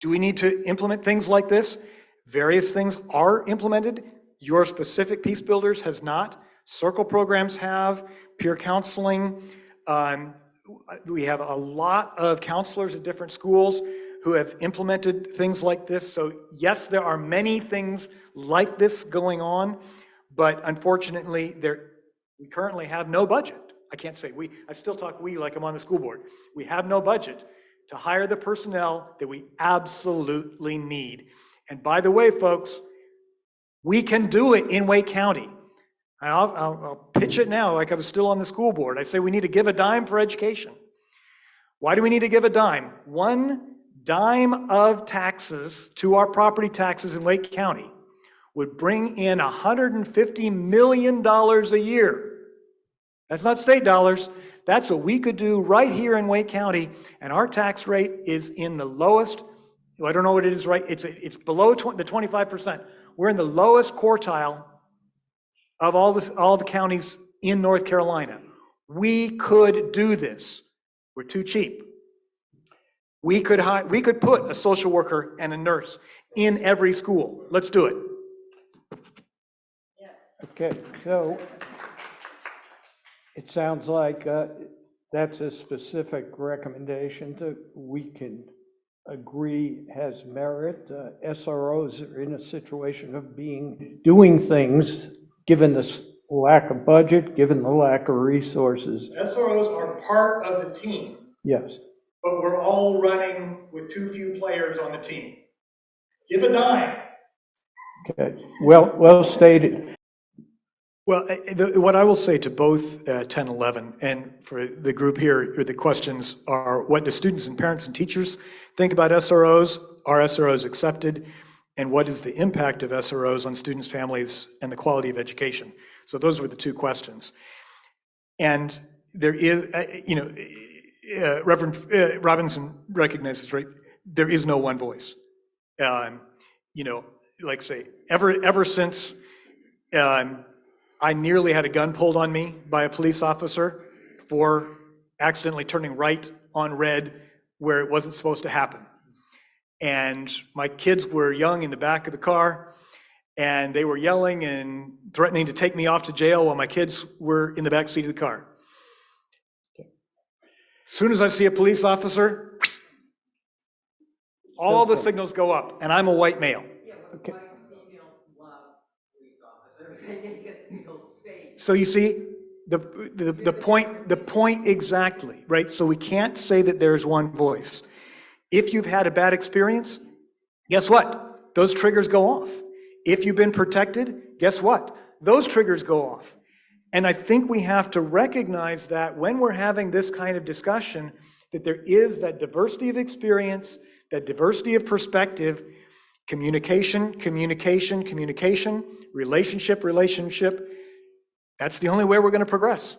we need to implement things like this? Various things are implemented. Your specific Peace Builders has not. Circle programs have, peer counseling. We have a lot of counselors at different schools who have implemented things like this. So yes, there are many things like this going on, but unfortunately, we currently have no budget. I can't say we, I still talk we like I'm on the school board. We have no budget to hire the personnel that we absolutely need. And by the way, folks, we can do it in Wake County. I'll pitch it now like I was still on the school board. I say we need to give a dime for education. Why do we need to give a dime? One dime of taxes to our property taxes in Wake County would bring in $150 million a year. That's not state dollars. That's what we could do right here in Wake County, and our tax rate is in the lowest, I don't know what it is, right? It's below the 25%. We're in the lowest quartile of all the counties in North Carolina. We could do this. We're too cheap. We could put a social worker and a nurse in every school. Let's do it. Okay, so it sounds like that's a specific recommendation that we can agree has merit. SROs are in a situation of doing things given the lack of budget, given the lack of resources. SROs are part of the team. Yes. But we're all running with too few players on the team. Give a dime. Okay, well stated. Well, what I will say to both 10, 11, and for the group here, the questions are, what do students and parents and teachers think about SROs? Are SROs accepted? And what is the impact of SROs on students, families, and the quality of education? So those were the two questions. And there is, Reverend Robinson recognizes, right, there is no one voice. Like say, ever since I nearly had a gun pulled on me by a police officer for accidentally turning right on red where it wasn't supposed to happen. And my kids were young in the back of the car, and they were yelling and threatening to take me off to jail while my kids were in the back seat of the car. As soon as I see a police officer, all the signals go up, and I'm a white male. Okay. So you see, the point exactly, right? So we can't say that there's one voice. If you've had a bad experience, guess what? Those triggers go off. If you've been protected, guess what? Those triggers go off. And I think we have to recognize that when we're having this kind of discussion, that there is that diversity of experience, that diversity of perspective, communication, relationship. That's the only way we're going to progress.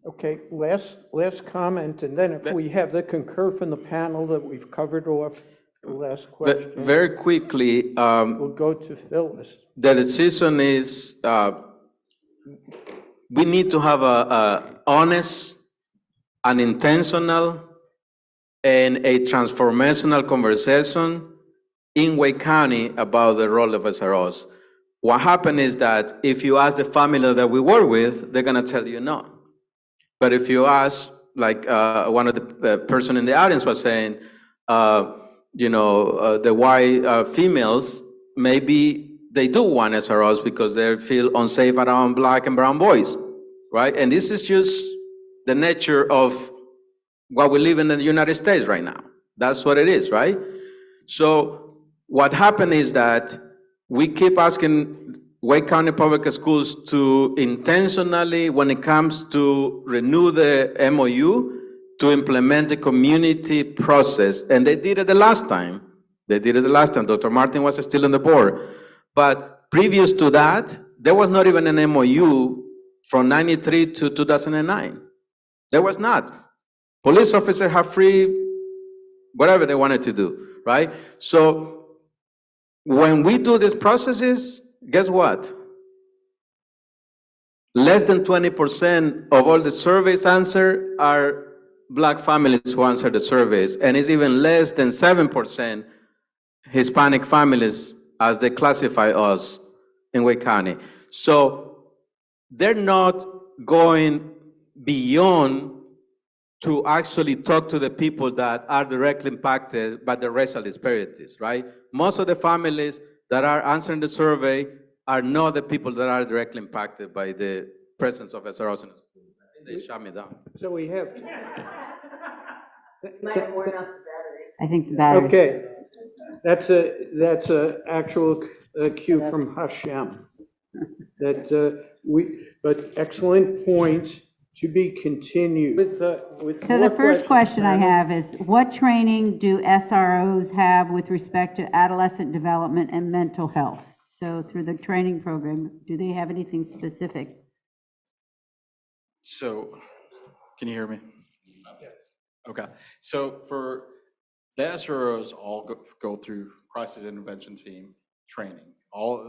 Okay, last comment, and then if we have the concur from the panel that we've covered off the last question, Very quickly, we'll go to Phyllis. the decision is, we need to have a honest and intentional and a transformational conversation in Wake County about the role of SROs. What happened is that if you ask the family that we work with, they're gonna tell you no. But if you ask, like one of the person in the audience was saying, the white females, maybe they do want SROs because they feel unsafe around black and brown boys, right? And this is just the nature of what we live in the United States right now. That's what it is, right? So what happened is that we keep asking Wake County Public Schools to intentionally, when it comes to renew the MOU, to implement the community process. And they did it the last time. Dr. Martin was still on the board. But previous to that, there was not even an MOU from 93 to 2009. There was not. Police officers have free whatever they wanted to do, right? So when we do these processes, guess what? Less than 20% of all the surveys answered are Black families who answer the surveys, and it's even less than 7% Hispanic families as they classify us in Wake County. So they're not going beyond to actually talk to the people that are directly impacted by the racial disparities, right? Most of the families that are answering the survey are not the people that are directly impacted by the presence of SROs in the school. They shut me down. So we have. I think the battery. Okay, that's a actual cue from Hashem. But excellent points to be continued. With So the first question I have is, what training do SROs have with respect to adolescent development and mental health? So through the training program, do they have anything specific? So, can you hear me? Yes. Okay, so for the SROs all go through crisis intervention team training,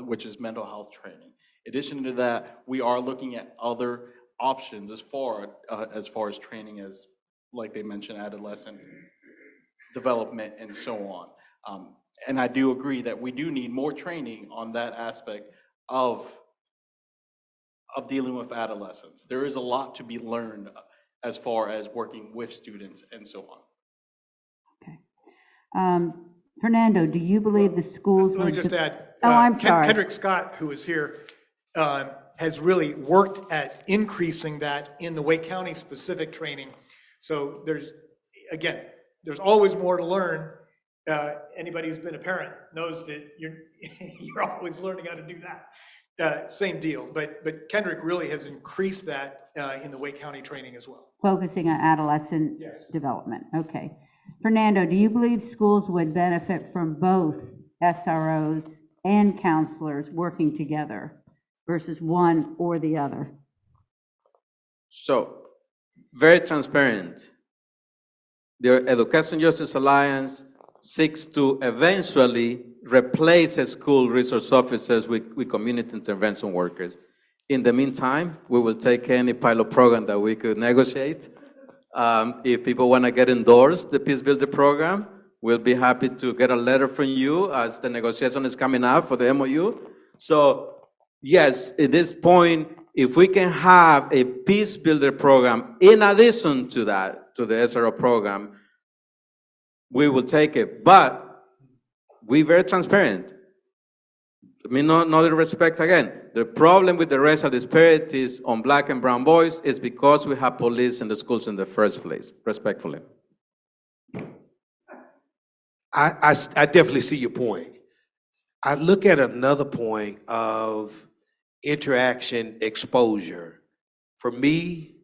which is mental health training. In addition to that, we are looking at other options as far as training as, like they mentioned, adolescent development and so on. And I do agree that we do need more training on that aspect of dealing with adolescents. There is a lot to be learned as far as working with students and so on. Okay. Fernando, do you believe the schools Let me just add. I'm sorry. Kendrick Scott, who is here, has really worked at increasing that in the Wake County specific training. So there's always more to learn. Anybody who's been a parent knows that you're always learning how to do that. Same deal, but Kendrick really has increased that in the Wake County training as well. Focusing on adolescent development. Okay. Fernando, do you believe schools would benefit from both SROs and counselors working together versus one or the other? So, very transparent. The Education Justice Alliance seeks to eventually replace school resource officers with community intervention workers. In the meantime, we will take any pilot program that we could negotiate If people want to get endorsed, the Peace Builder program, we'll be happy to get a letter from you as the negotiation is coming up for the MOU. So yes, at this point, if we can have a Peace Builder program in addition to that, to the SRO program, we will take it. But we're very transparent. I mean, no disrespect again. The problem with the racial disparities on black and brown boys is because we have police in the schools in the first place, respectfully. I definitely see your point. I look at another point of interaction exposure. For me,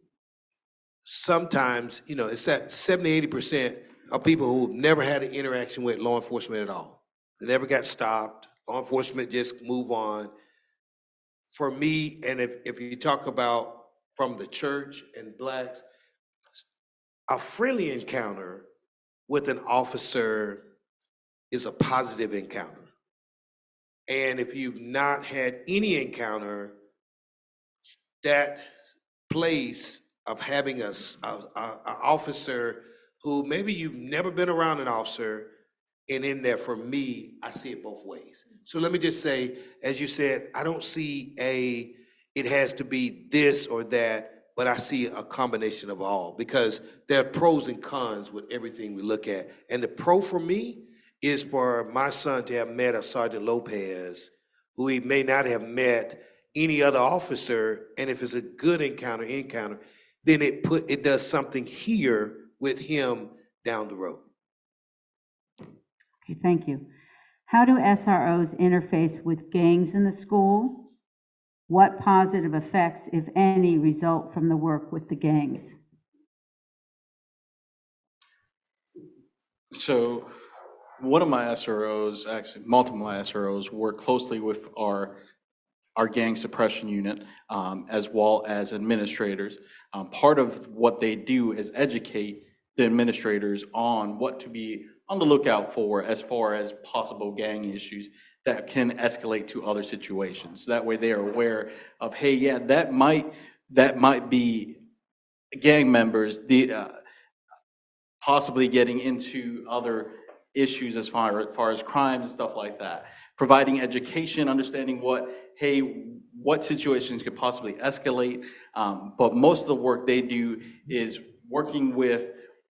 sometimes, it's that 70–80% of people who've never had an interaction with law enforcement at all. They never got stopped. Law enforcement just move on. For me, and if you talk about from the church and blacks, a friendly encounter with an officer is a positive encounter. And if you've not had any encounter, that place of having an officer who maybe you've never been around an officer, and in there, for me, I see it both ways. So let me just say, as you said, I don't see it has to be this or that, but I see a combination of all, because there are pros and cons with everything we look at. And the pro for me is for my son to have met a Sergeant Lopez, who he may not have met any other officer, and if it's a good encounter, then it does something here with him down the road. Okay, thank you. How do SROs interface with gangs in the school? What positive effects, if any, result from the work with the gangs? So one of my SROs, actually multiple of my SROs, work closely with our gang suppression unit, as well as administrators. Part of what they do is educate the administrators on what to be on the lookout for as far as possible gang issues that can escalate to other situations. That way they are aware of, hey, yeah, that might be gang members possibly getting into other issues as far as crimes and stuff like that. Providing education, understanding what situations could possibly escalate. But most of the work they do is working with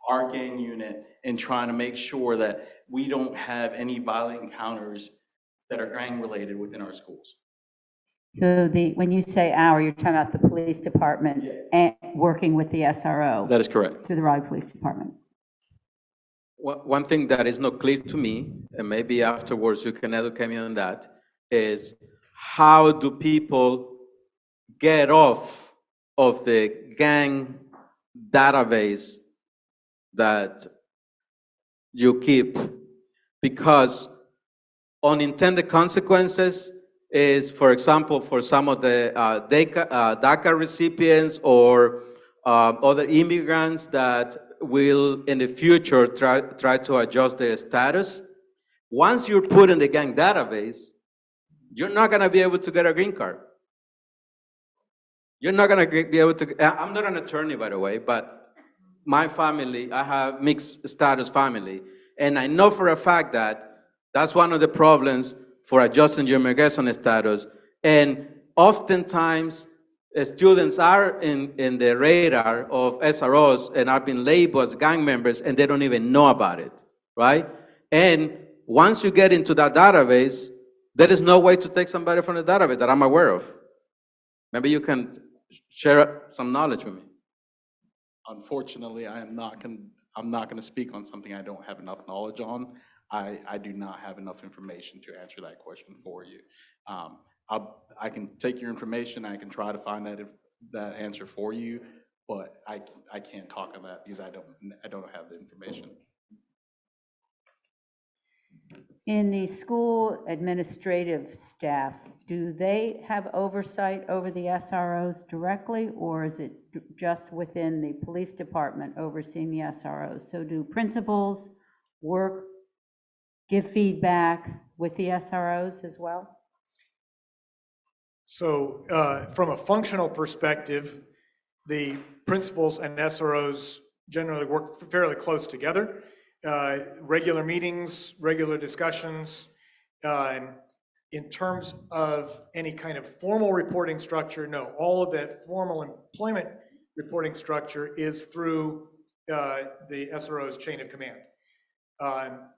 our gang unit and trying to make sure that we don't have any violent encounters that are gang related within our schools. So when you say our, you're talking about the police department and working with the SRO? That is correct. Through the Raleigh Police Department. One thing that is not clear to me, and maybe afterwards you can educate me on that, is how do people get off of the gang database that you keep? Because unintended consequences is, for example, for some of the DACA recipients or other immigrants that will in the future try to adjust their status. Once you're put in the gang database, you're not going to be able to get a green card. You're not going to be able to. I'm not an attorney, by the way, but my family, I have mixed status family, and I know for a fact that that's one of the problems for adjusting your immigration status. And oftentimes, students are in the radar of SROs and are being labeled as gang members, and they don't even know about it, right? And once you get into that database, there is no way to take somebody from the database that I'm aware of. Maybe you can share some knowledge with me. Unfortunately, I'm not going to speak on something I don't have enough knowledge on. I do not have enough information to answer that question for you. I can take your information. I can try to find that answer for you, but I can't talk on that because I don't have the information. In the school administrative staff, do they have oversight over the SROs directly, or is it just within the police department overseeing the SROs? So do principals give feedback with the SROs as well? So from a functional perspective, the principals and SROs generally work fairly close together. Regular meetings, regular discussions. In terms of any kind of formal reporting structure, no. All of that formal employment reporting structure is through the SRO's chain of command.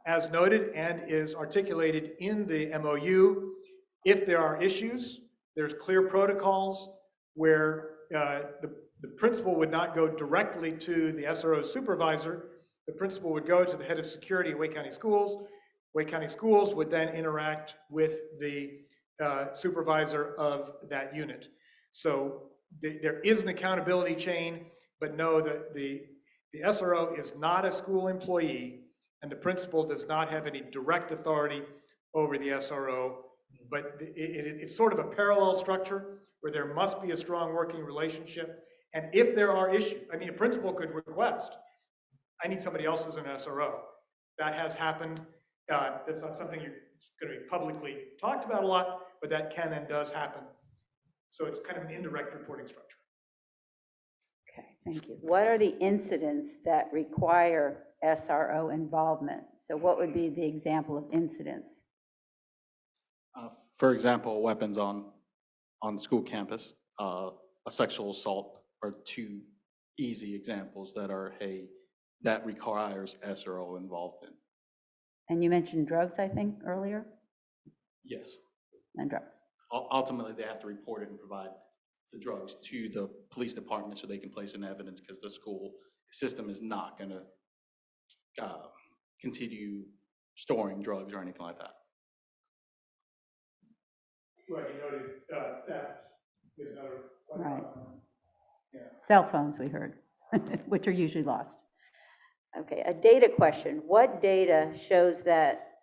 As noted and is articulated in the MOU, if there are issues, there's clear protocols where the principal would not go directly to the SRO supervisor. The principal would go to the head of security at Wake County Schools. Wake County Schools would then interact with the supervisor of that unit. So there is an accountability chain, but no, the SRO is not a school employee, and the principal does not have any direct authority over the SRO, but it's sort of a parallel structure where there must be a strong working relationship. And if there are issues, I mean, a principal could request, I need somebody else as an SRO. That has happened. That's not something that's going to be publicly talked about a lot, but that can and does happen. So it's kind of an indirect reporting structure. Okay, thank you. What are the incidents that require SRO involvement? So what would be the example of incidents? For example, weapons on school campus, a sexual assault are two easy examples that are, hey, that requires SRO involvement. And you mentioned drugs, I think, earlier? Yes. And drugs. Ultimately, they have to report it and provide the drugs to the police department so they can place in evidence, because the school system is not going to continue storing drugs or anything like that. Right, you noted theft is another. Right. Yeah. Cell phones, we heard, which are usually lost. Okay, a data question. What data shows that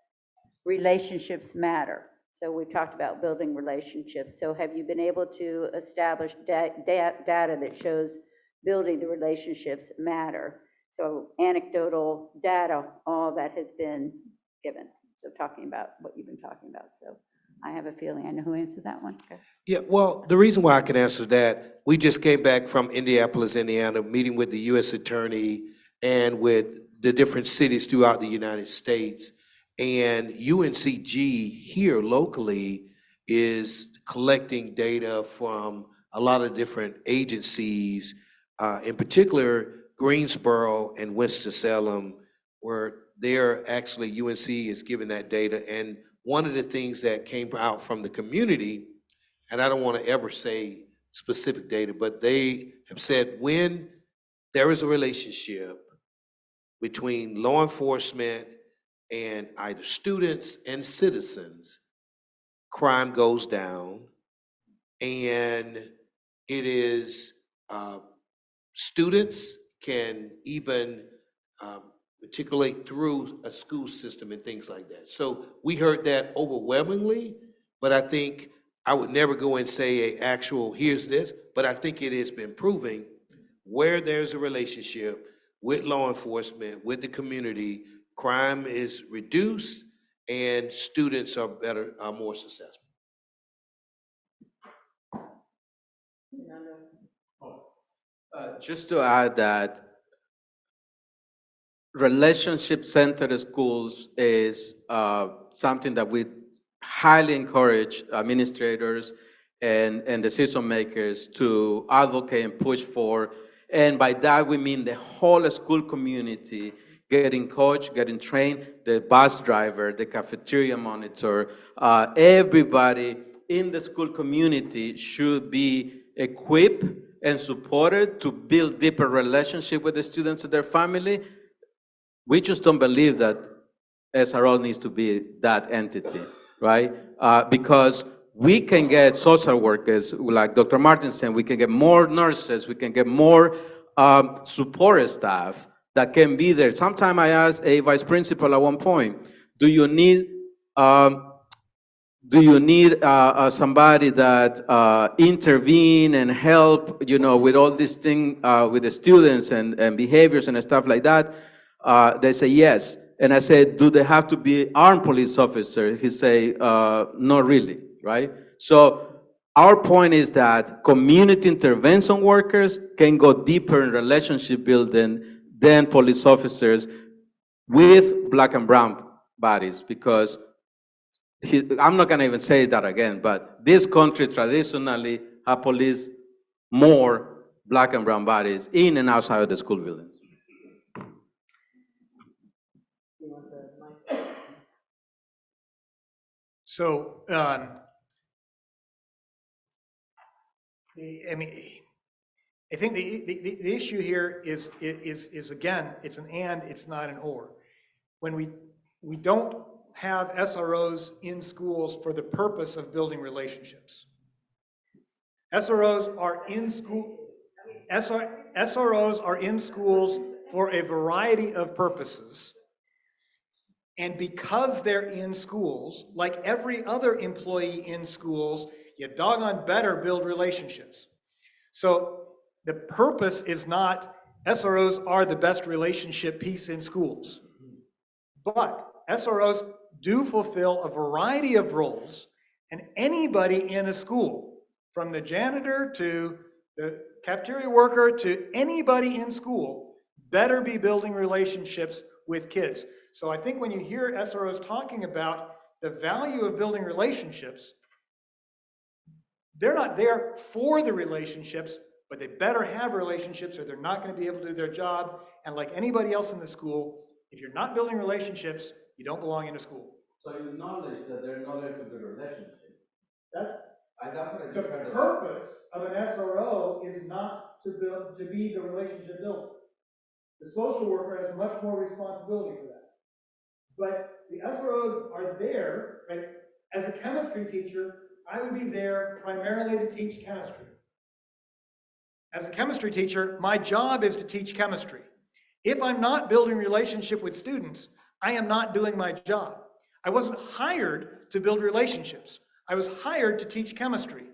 relationships matter? So we've talked about building relationships. So have you been able to establish data that shows building the relationships matter? So anecdotal data, all that has been given. So talking about what you've been talking about. So I have a feeling I know who answered that one. Okay. Yeah, well, the reason why I can answer that, we just came back from Indianapolis, Indiana, meeting with the U.S. Attorney and with the different cities throughout the United States. And UNCG here locally is collecting data from a lot of different agencies, in particular Greensboro and Winston-Salem, where they're actually, UNC is giving that data. And one of the things that came out from the community, and I don't want to ever say specific data, but they have said when there is a relationship between law enforcement and either students and citizens, crime goes down, and it is students can even matriculate through a school system and things like that. So we heard that overwhelmingly, but I think I would never go and say a actual here's this, but I think it has been proving where there's a relationship with law enforcement, with the community, crime is reduced and students are more successful. Just to add that relationship-centered schools is something that we highly encourage administrators and decision makers to advocate and push for. And by that, we mean the whole school community getting coached, getting trained, the bus driver, the cafeteria monitor, everybody in the school community should be equipped and supported to build deeper relationship with the students and their family. We just don't believe that SRO needs to be that entity, right? Because we can get social workers, like Dr. Martin said, we can get more nurses, we can get more support staff that can be there. Sometime I asked a vice principal at one point, do you need somebody that intervene and help, with all this thing, with the students and behaviors and stuff like that? They say yes. And I said, do they have to be armed police officer? He say, not really, right? So our point is that community intervention workers can go deeper in relationship building than police officers with black and brown bodies, because I'm not gonna even say that again, but this country traditionally have police more black and brown bodies in and outside of the school buildings. So, I mean, I think the issue here is again, it's an and, it's not an or. When we don't have SROs in schools for the purpose of building relationships. SROs are in school, SROs are in schools for a variety of purposes. And because they're in schools, like every other employee in schools, you doggone better build relationships. So the purpose is not SROs are the best relationship piece in schools. But SROs do fulfill a variety of roles, and anybody in a school, from the janitor to the cafeteria worker to anybody in school, better be building relationships with kids. So I think when you hear SROs talking about the value of building relationships, they're not there for the relationships, but they better have relationships or they're not going to be able to do their job. And like anybody else in the school, if you're not building relationships, you don't belong in a school. So you acknowledge that they're not there to build a relationship. That's what I the purpose of an SRO is not to be the relationship builder. The social worker has much more responsibility for that. But the SROs are there, right? As a chemistry teacher, I would be there primarily to teach chemistry. As a chemistry teacher, my job is to teach chemistry. If I'm not building relationship with students, I am not doing my job. I wasn't hired to build relationships. I was hired to teach chemistry.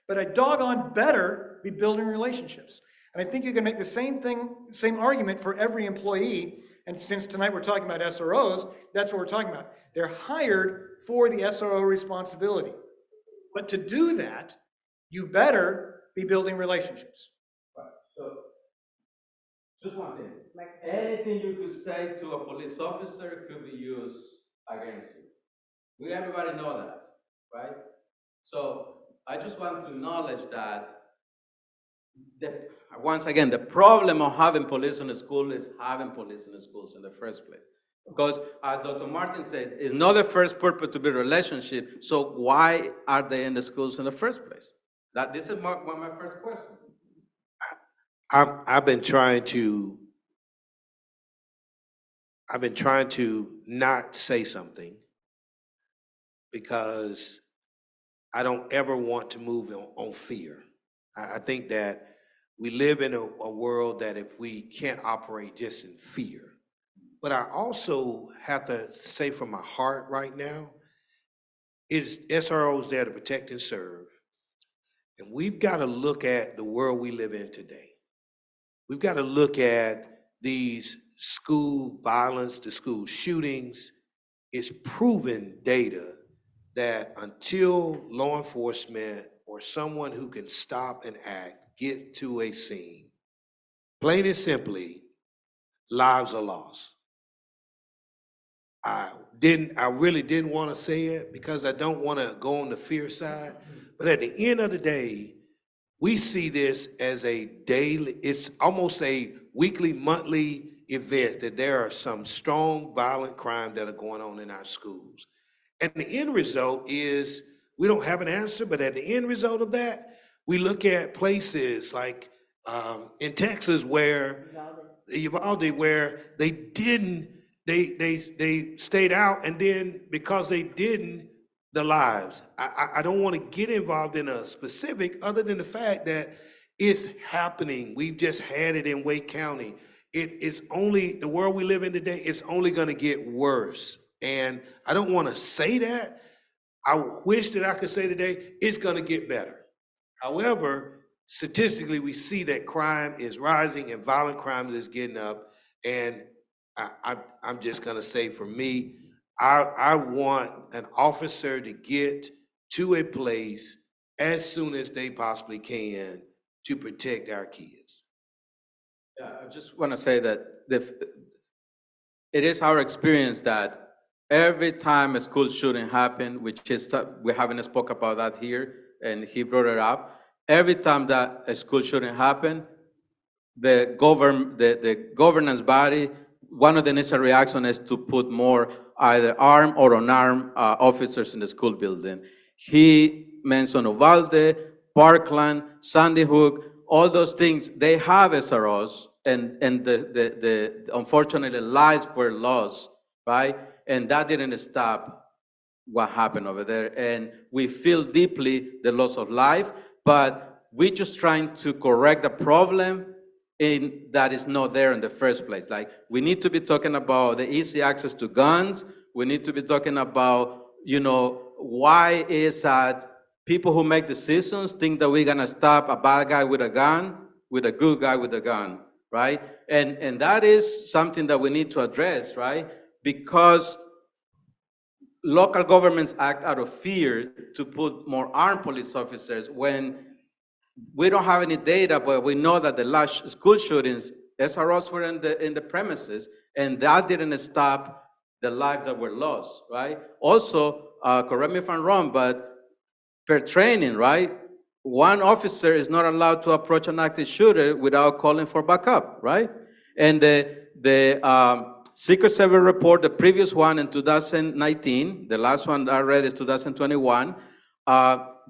But I doggone better be building relationships. And I think you can make the same argument for every employee. And since tonight we're talking about SROs, that's what we're talking about. They're hired for the SRO responsibility. But to do that, you better be building relationships. Right. So, just one thing. Anything you could say to a police officer could be used against you. Everybody know that, right? So I just want to acknowledge that once again, the problem of having police in the school is having police in the schools in the first place. Because as Dr. Martin said, it's not the first purpose to build a relationship, so why are they in the schools in the first place? This is my first question. I've been trying to not say something because I don't ever want to move on fear. I think that we live in a world that if we can't operate just in fear. But I also have to say from my heart right now, is SROs there to protect and serve. And we've got to look at the world we live in today. We've got to look at these school violence, the school shootings. It's proven data that until law enforcement or someone who can stop and act get to a scene, plain and simply, lives are lost. I really didn't want to say it because I don't want to go on the fear side. But at the end of the day, we see this as a daily, it's almost a weekly, monthly event that there are some strong, violent crimes that are going on in our schools. And the end result is, we don't have an answer, but at the end result of that, we look at places like in Texas where Uvalde, where they didn't, they stayed out, and then because they didn't, the lives. I don't want to get involved in a specific other than the fact that it's happening. We've just had it in Wake County. It's only, the world we live in today, it's only going to get worse. And I don't want to say that. I wish that I could say today, it's going to get better. However, statistically, we see that crime is rising and violent crimes is getting up. And I'm just going to say, for me, I want an officer to get to a place as soon as they possibly can to protect our kids. Yeah, I just want to say that it is our experience that every time a school shooting happens, which is, we haven't spoke about that here, and he brought it up, every time that a school shooting happens, the governance body, one of the initial reactions is to put more either armed or unarmed officers in the school building. He mentioned Uvalde, Parkland, Sandy Hook, all those things, they have SROs, and unfortunately lives were lost, right? And that didn't stop what happened over there. And we feel deeply the loss of life, but we're just trying to correct the problem that is not there in the first place. Like, we need to be talking about the easy access to guns. We need to be talking about, why is that people who make decisions think that we're gonna stop a bad guy with a gun with a good guy with a gun, right? And that is something that we need to address, right? Because local governments act out of fear to put more armed police officers when we don't have any data, but we know that the last school shootings, SROs were in the premises, and that didn't stop the lives that were lost, right? Also, correct me if I'm wrong, but per training, right? One officer is not allowed to approach an active shooter without calling for backup, right? And the Secret Service report, the previous one in 2019, the last one I read is 2021,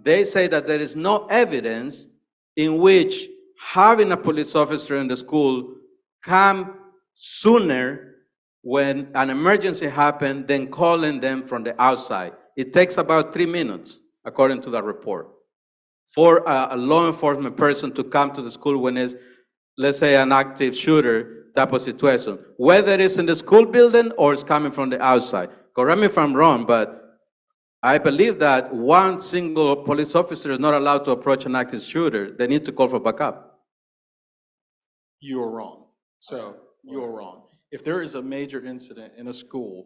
they say that there is no evidence in which having a police officer in the school come sooner when an emergency happened than calling them from the outside. It takes about 3 minutes, according to that report, for a law enforcement person to come to the school when it's, let's say, an active shooter type of situation, whether it's in the school building or it's coming from the outside. Correct me if I'm wrong, but I believe that one single police officer is not allowed to approach an active shooter. They need to call for backup. You are wrong. So you're wrong. If there is a major incident in a school,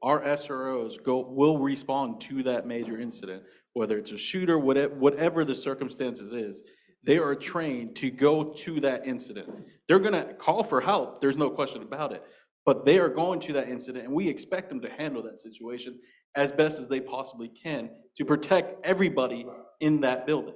our SROs will respond to that major incident, whether it's a shooter, whatever the circumstances is. They are trained to go to that incident. They're gonna call for help, there's no question about it, but they are going to that incident, and we expect them to handle that situation as best as they possibly can to protect everybody in that building.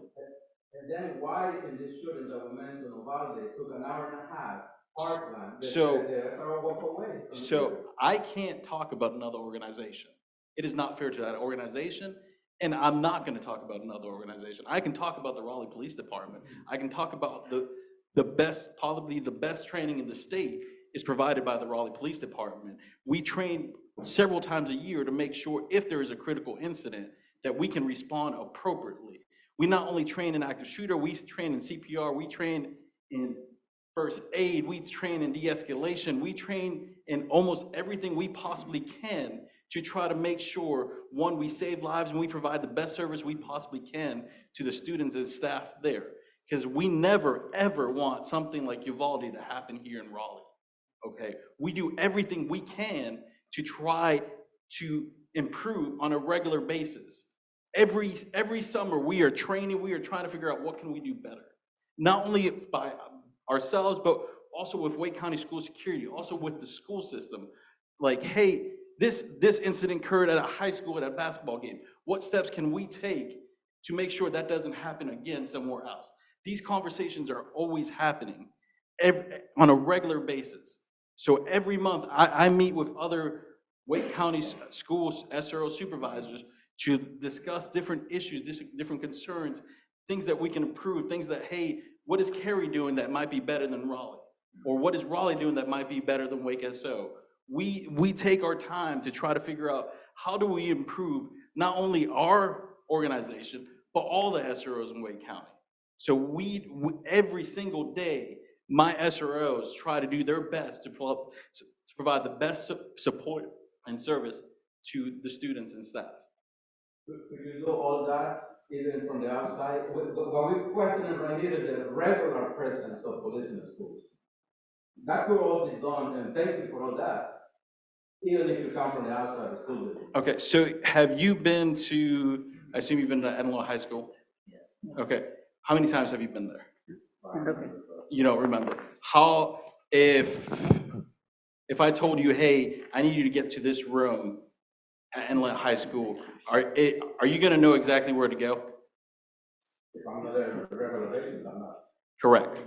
And then why in this shooting that we mentioned in Uvalde, it took an hour and a half, Parkland, So- the SRO walk away. So I can't talk about another organization. It is not fair to that organization, and I'm not gonna talk about another organization. I can talk about the Raleigh Police Department. I can talk about the best, probably the best training in the state is provided by the Raleigh Police Department. We train several times a year to make sure if there is a critical incident that we can respond appropriately. We not only train in active shooter, we train in CPR, we train in first aid, we train in de-escalation, we train in almost everything we possibly can to try to make sure, one, we save lives and we provide the best service we possibly can to the students and staff there. Because we never, ever want something like Uvalde to happen here in Raleigh, okay? We do everything we can to try to improve on a regular basis. Every summer, we are training, we are trying to figure out what can we do better. Not only by ourselves, but also with Wake County School Security, also with the school system. Like, hey, this incident occurred at a high school at a basketball game. What steps can we take to make sure that doesn't happen again somewhere else? These conversations are always happening on a regular basis. So every month, I meet with other Wake County schools, SRO supervisors, to discuss different issues, different concerns, things that we can improve, things that, hey, what is Cary doing that might be better than Raleigh? Or what is Raleigh doing that might be better than Wake SO? We take our time to try to figure out how do we improve not only our organization, but all the SROs in Wake County. So we every single day, my SROs try to do their best to provide the best support and service to the students and staff. Could you do all that even from the outside? What we're questioning right here is the regular presence of police in the schools. That could all be done, and thank you for all that, even if you come from the outside of the school district. Okay, so have you been to, I assume you've been to Adelona High School? Yes. Okay, how many times have you been there? you don't remember. How, if I told you, hey, I need you to get to this room at Inlet High School, are you gonna know exactly where to go? If I'm not there on a regular basis, I'm not. Correct.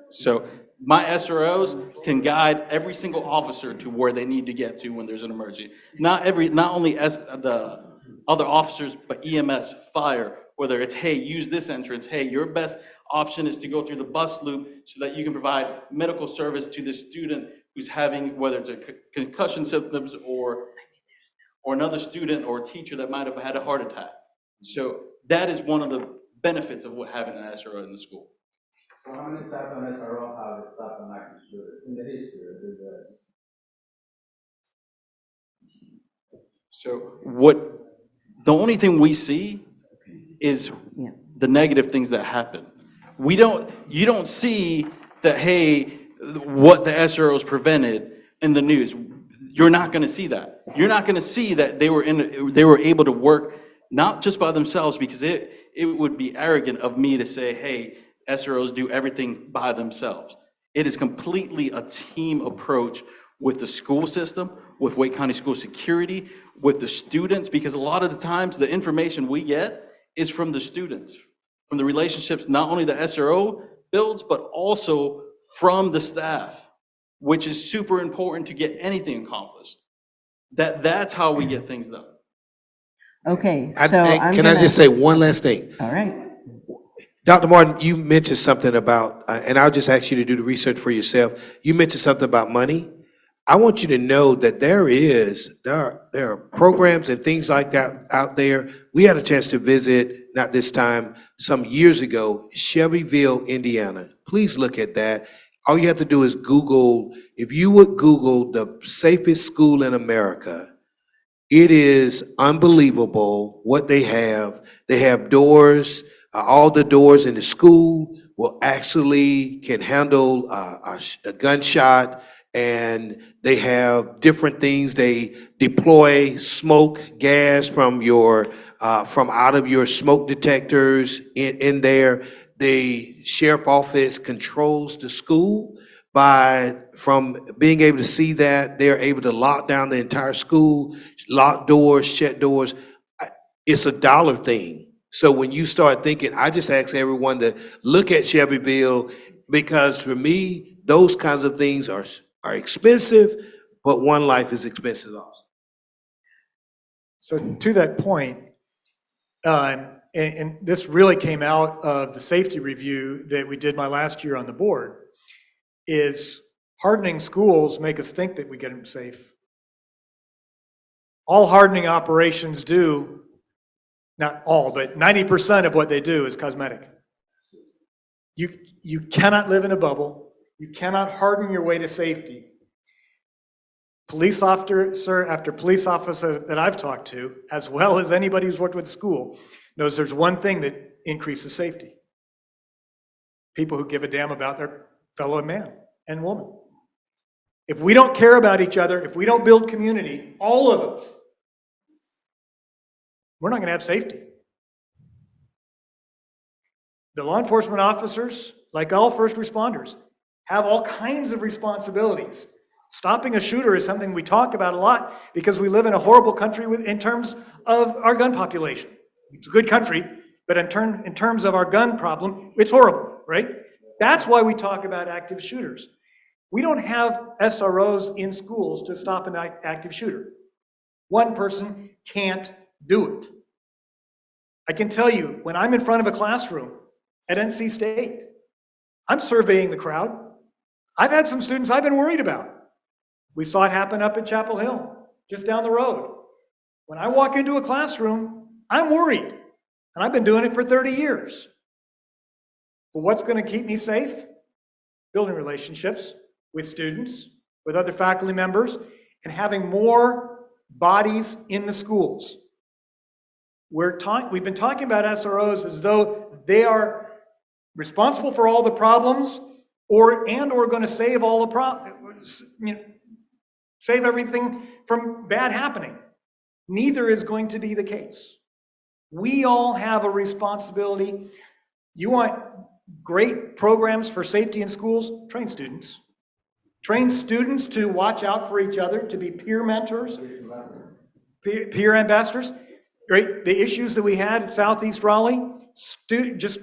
So my SROs can guide every single officer to where they need to get to when there's an emergency. Not only the other officers, but EMS, fire, whether it's, hey, use this entrance, hey, your best option is to go through the bus loop so that you can provide medical service to the student who's having, whether it's a concussion symptoms or another student or teacher that might have had a heart attack. So that is one of the benefits of having an SRO in the school. So how many staff on SRO have staff on active shooter in the history of the US? So the only thing we see is the negative things that happen. You don't see that, hey, what the SROs prevented in the news. You're not gonna see that. You're not gonna see that they were able to work not just by themselves, because it would be arrogant of me to say, hey, SROs do everything by themselves. It is completely a team approach with the school system, with Wake County School Security, with the students, because a lot of the times the information we get is from the students, from the relationships not only the SRO builds, but also from the staff, which is super important to get anything accomplished. That's how we get things done. Okay, I- so hey, I'm Can I gonna- just say one last thing? All right. Dr. Martin, you mentioned something about, and I'll just ask you to do the research for yourself. You mentioned something about money. I want you to know that there are programs and things like that out there. We had a chance to visit, not this time, some years ago, Shelbyville, Indiana. Please look at that. All you have to do is Google, if you would Google the safest school in America, it is unbelievable what they have. They have doors, all the doors in the school will actually can handle a gunshot, and they have different things. They deploy smoke, gas from out of your smoke detectors in there. The sheriff office controls the school. From being able to see that, they're able to lock down the entire school, lock doors, shut doors. It's a dollar thing. So when you start thinking, I just ask everyone to look at Shelbyville, because for me, those kinds of things are expensive, but one life is expensive also. So to that point, and this really came out of the safety review that we did my last year on the board, is hardening schools make us think that we get them safe. All hardening operations do, not all, but 90% of what they do is cosmetic. You cannot live in a bubble. You cannot harden your way to safety. Police officer after police officer that I've talked to, as well as anybody who's worked with the school, knows there's one thing that increases safety. People who give a damn about their fellow man and woman. If we don't care about each other, if we don't build community, all of us, we're not going to have safety. The law enforcement officers, like all first responders, have all kinds of responsibilities. Stopping a shooter is something we talk about a lot because we live in a horrible country in terms of our gun population. It's a good country, but in terms of our gun problem, it's horrible, right? That's why we talk about active shooters. We don't have SROs in schools to stop an active shooter. One person can't do it. I can tell you, when I'm in front of a classroom at NC State, I'm surveying the crowd. I've had some students I've been worried about. We saw it happen up at Chapel Hill, just down the road. When I walk into a classroom, I'm worried, and I've been doing it for 30 years. But what's going to keep me safe? Building relationships with students, with other faculty members, and having more bodies in the schools. We've been talking about SROs as though they are responsible for all the problems, or going to save all the problems, save everything from bad happening. Neither is going to be the case. We all have a responsibility. You want great programs for safety in schools? Train students. Train students to watch out for each other, to be peer mentors, peer ambassadors. Right? The issues that we had at Southeast Raleigh, just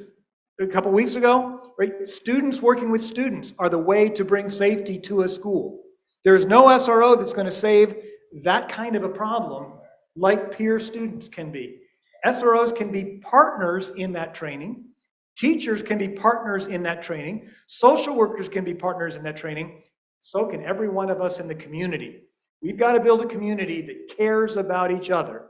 a couple weeks ago, right? Students working with students are the way to bring safety to a school. There's no SRO that's going to save that kind of a problem like peer students can be. SROs can be partners in that training. Teachers can be partners in that training. Social workers can be partners in that training. So can every one of us in the community. We've got to build a community that cares about each other.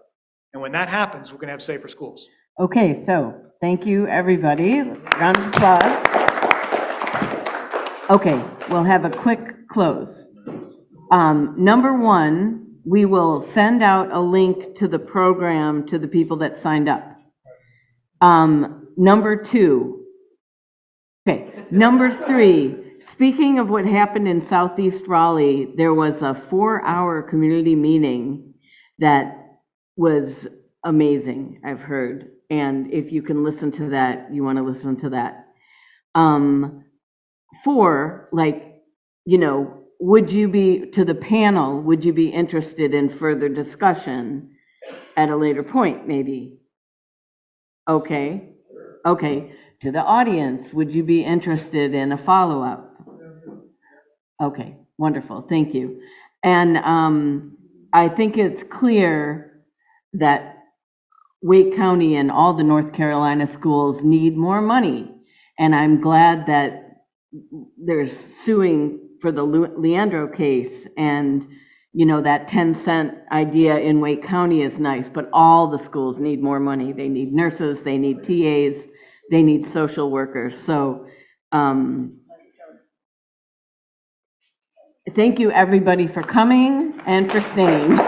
And when that happens, we're going to have safer schools. Okay, so thank you, everybody. Round of applause. Okay, we'll have a quick close. Number one, we will send out a link to the program to the people that signed up. Number two, okay, number three, speaking of what happened in Southeast Raleigh, there was a 4-hour community meeting that was amazing, I've heard. And if you can listen to that, you want to listen to that. 4, like, you know, would you be, to the panel, would you be interested in further discussion at a later point, maybe? Okay. Okay. To the audience, would you be interested in a follow-up? Okay, wonderful. Thank you. And I think it's clear that Wake County and all the North Carolina schools need more money. And I'm glad that they're suing for the Leandro case. And, you know, that 10-cent idea in Wake County is nice, but all the schools need more money. They need nurses, they need TAs, they need social workers. So thank you, everybody, for coming and for staying.